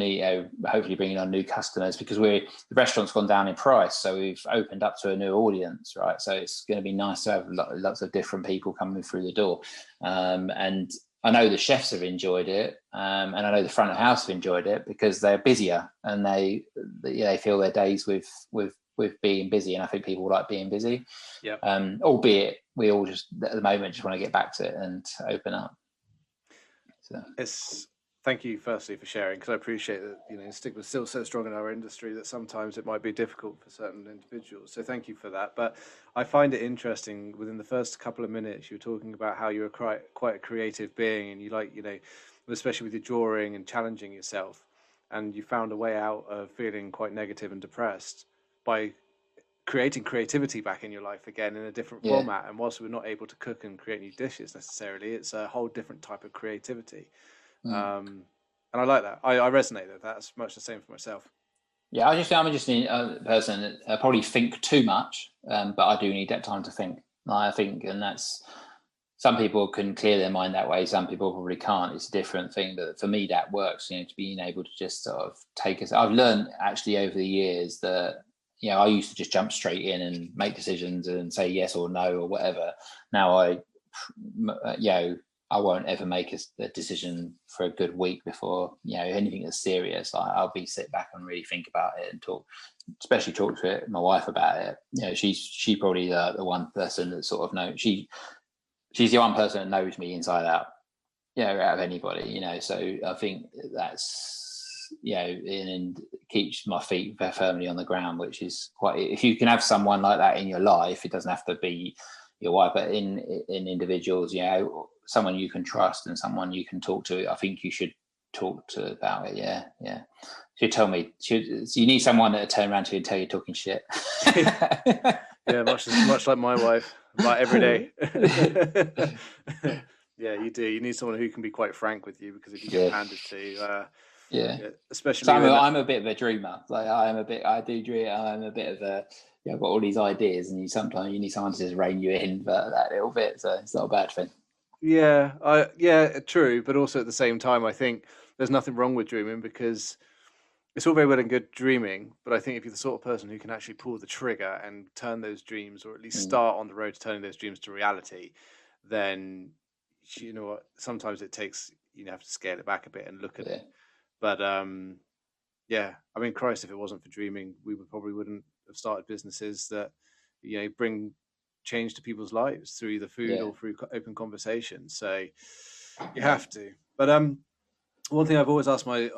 [SPEAKER 1] hopefully bringing on new customers, because the restaurant's gone down in price, so we've opened up to a new audience, right? So it's going to be nice to have lots of different people coming through the door, and I know the chefs have enjoyed it, and I know the front of house have enjoyed it, because they're busier and they fill their days with being busy, and I think people like being busy. Yeah. Albeit we all just at the moment just want to get back to it and open up.
[SPEAKER 2] So thank you firstly for sharing, because I appreciate that stigma is still so strong in our industry that sometimes it might be difficult for certain individuals. So thank you for that. But I find it interesting, within the first couple of minutes you were talking about how you're quite a creative being, and you like, especially with your drawing and challenging yourself, and you found a way out of feeling quite negative and depressed by creating creativity back in your life again in a different format. And whilst we're not able to cook and create new dishes necessarily, it's a whole different type of creativity. And I like that. I resonate with that. That's much the same for myself.
[SPEAKER 1] Yeah, I'm just a person that probably think too much, but I do need that time to think. I think, and that's, some people can clear their mind that way. Some people probably can't. It's a different thing. But for me, that works. To being able to just sort of take us. I've learned actually over the years that I used to just jump straight in and make decisions and say yes or no or whatever. Now I won't ever make a decision for a good week before, anything that's serious. I'll sit back and really think about it and talk to my wife about it. She's probably the one person that sort of knows. She's the one person that knows me inside out, out of anybody, so I think that's, and keeps my feet very firmly on the ground, which is quite, if you can have someone like that in your life, it doesn't have to be your wife, but in individuals, someone you can trust and someone you can talk to, I think you should talk to about it. Yeah. She'd tell me, you need someone that turn around to you and tell you talking shit.
[SPEAKER 2] Yeah, much like my wife, like every day. Yeah, you do. You need someone who can be quite frank with you, because if you get handed to, especially.
[SPEAKER 1] So I'm a bit of a dreamer. Like I do dream. I'm a bit of a. I've got all these ideas, and sometimes you need someone to just rein you in for that little bit. So it's not a bad thing.
[SPEAKER 2] Yeah, true. But also at the same time, I think there's nothing wrong with dreaming, because it's all very well and good dreaming, but I think if you're the sort of person who can actually pull the trigger and turn those dreams, or at least start on the road to turning those dreams to reality, then you know what? Sometimes it takes, have to scale it back a bit and look at it. But Christ, if it wasn't for dreaming, we wouldn't have started businesses that bring change to people's lives through either food or through open conversation. So you have to. But one thing I've always asked my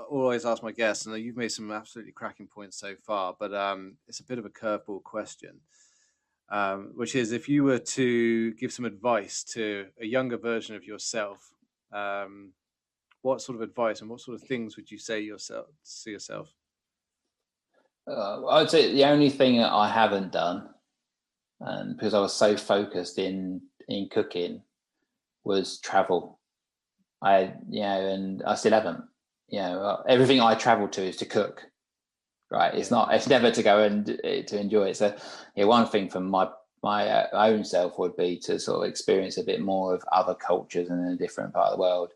[SPEAKER 2] guests, and you've made some absolutely cracking points so far, but it's a bit of a curveball question, which is, if you were to give some advice to a younger version of yourself, what sort of advice and what sort of things would you say to yourself?
[SPEAKER 1] I'd say the only thing that I haven't done, and because I was so focused in cooking, was travel. And I still haven't. Everything I travel to is to cook, right? It's never to go and to enjoy it. So, one thing from my own self would be to sort of experience a bit more of other cultures in a different part of the world,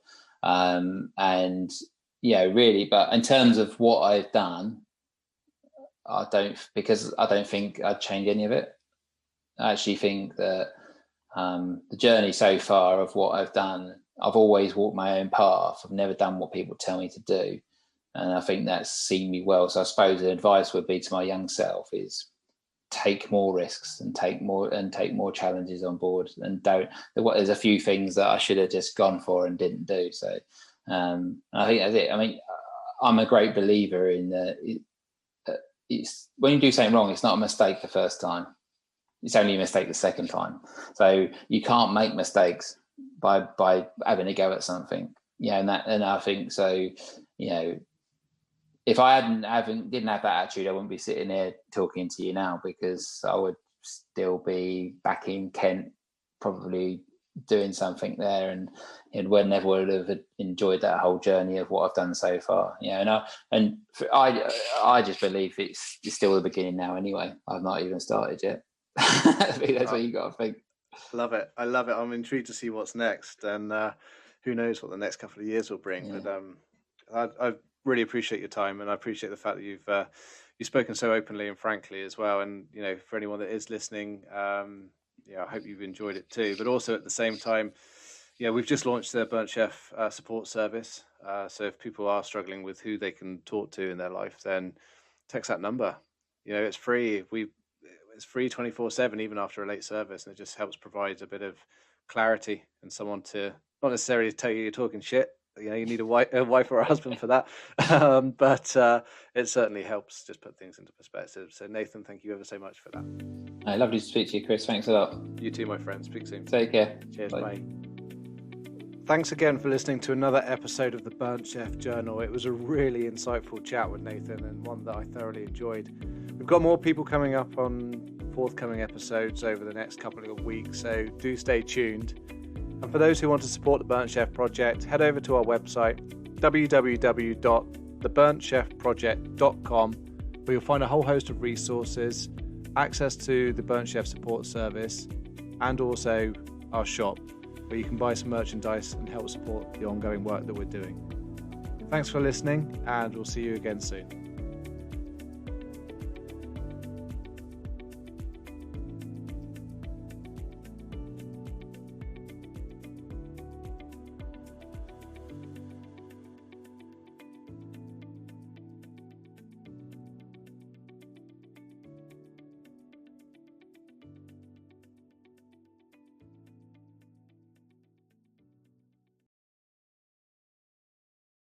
[SPEAKER 1] really. But in terms of what I've done, I don't think I'd change any of it. I actually think that the journey so far of what I've done, I've always walked my own path. I've never done what people tell me to do. And I think that's seen me well. So I suppose the advice would be to my young self is take more risks and take more challenges on board. And there's a few things that I should have just gone for and didn't do. So I think that's it. I mean, I'm a great believer in it's when you do something wrong, it's not a mistake the first time. It's only a mistake the second time. So you can't make mistakes by having a go at something. And I think so. If I didn't have that attitude, I wouldn't be sitting here talking to you now, because I would still be back in Kent, probably doing something there, and never would have enjoyed that whole journey of what I've done so far. I just believe it's still the beginning now. Anyway, I've not even started yet. I think that's what you got to think.
[SPEAKER 2] Love it. I love it. I'm intrigued to see what's next, and who knows what the next couple of years will bring. Yeah. But I really appreciate your time, and I appreciate the fact that you've spoken so openly and frankly as well. And for anyone that is listening, I hope you've enjoyed it too. But also at the same time, we've just launched the Burnt Chef support service. So if people are struggling with who they can talk to in their life, then text that number. It's free. It's free 24/7, even after a late service, and it just helps provide a bit of clarity and someone to not necessarily tell you you're talking shit. You need a wife or a husband for that, but it certainly helps just put things into perspective. So Nathan, thank you ever so much for that.
[SPEAKER 1] Lovely to speak to you, Kris. Thanks a lot.
[SPEAKER 2] You too, my friend. Speak soon.
[SPEAKER 1] Take care.
[SPEAKER 2] Cheers. Bye. Thanks again for listening to another episode of the Burnt Chef Journal. It was a really insightful chat with Nathan, and one that I thoroughly enjoyed. We've got more people coming up on forthcoming episodes over the next couple of weeks, so do stay tuned. And for those who want to support the Burnt Chef Project, head over to our website, www.theburnchefproject.com, where you'll find a whole host of resources, access to the Burnt Chef support service, and also our shop, where you can buy some merchandise and help support the ongoing work that we're doing. Thanks for listening, and we'll see you again soon.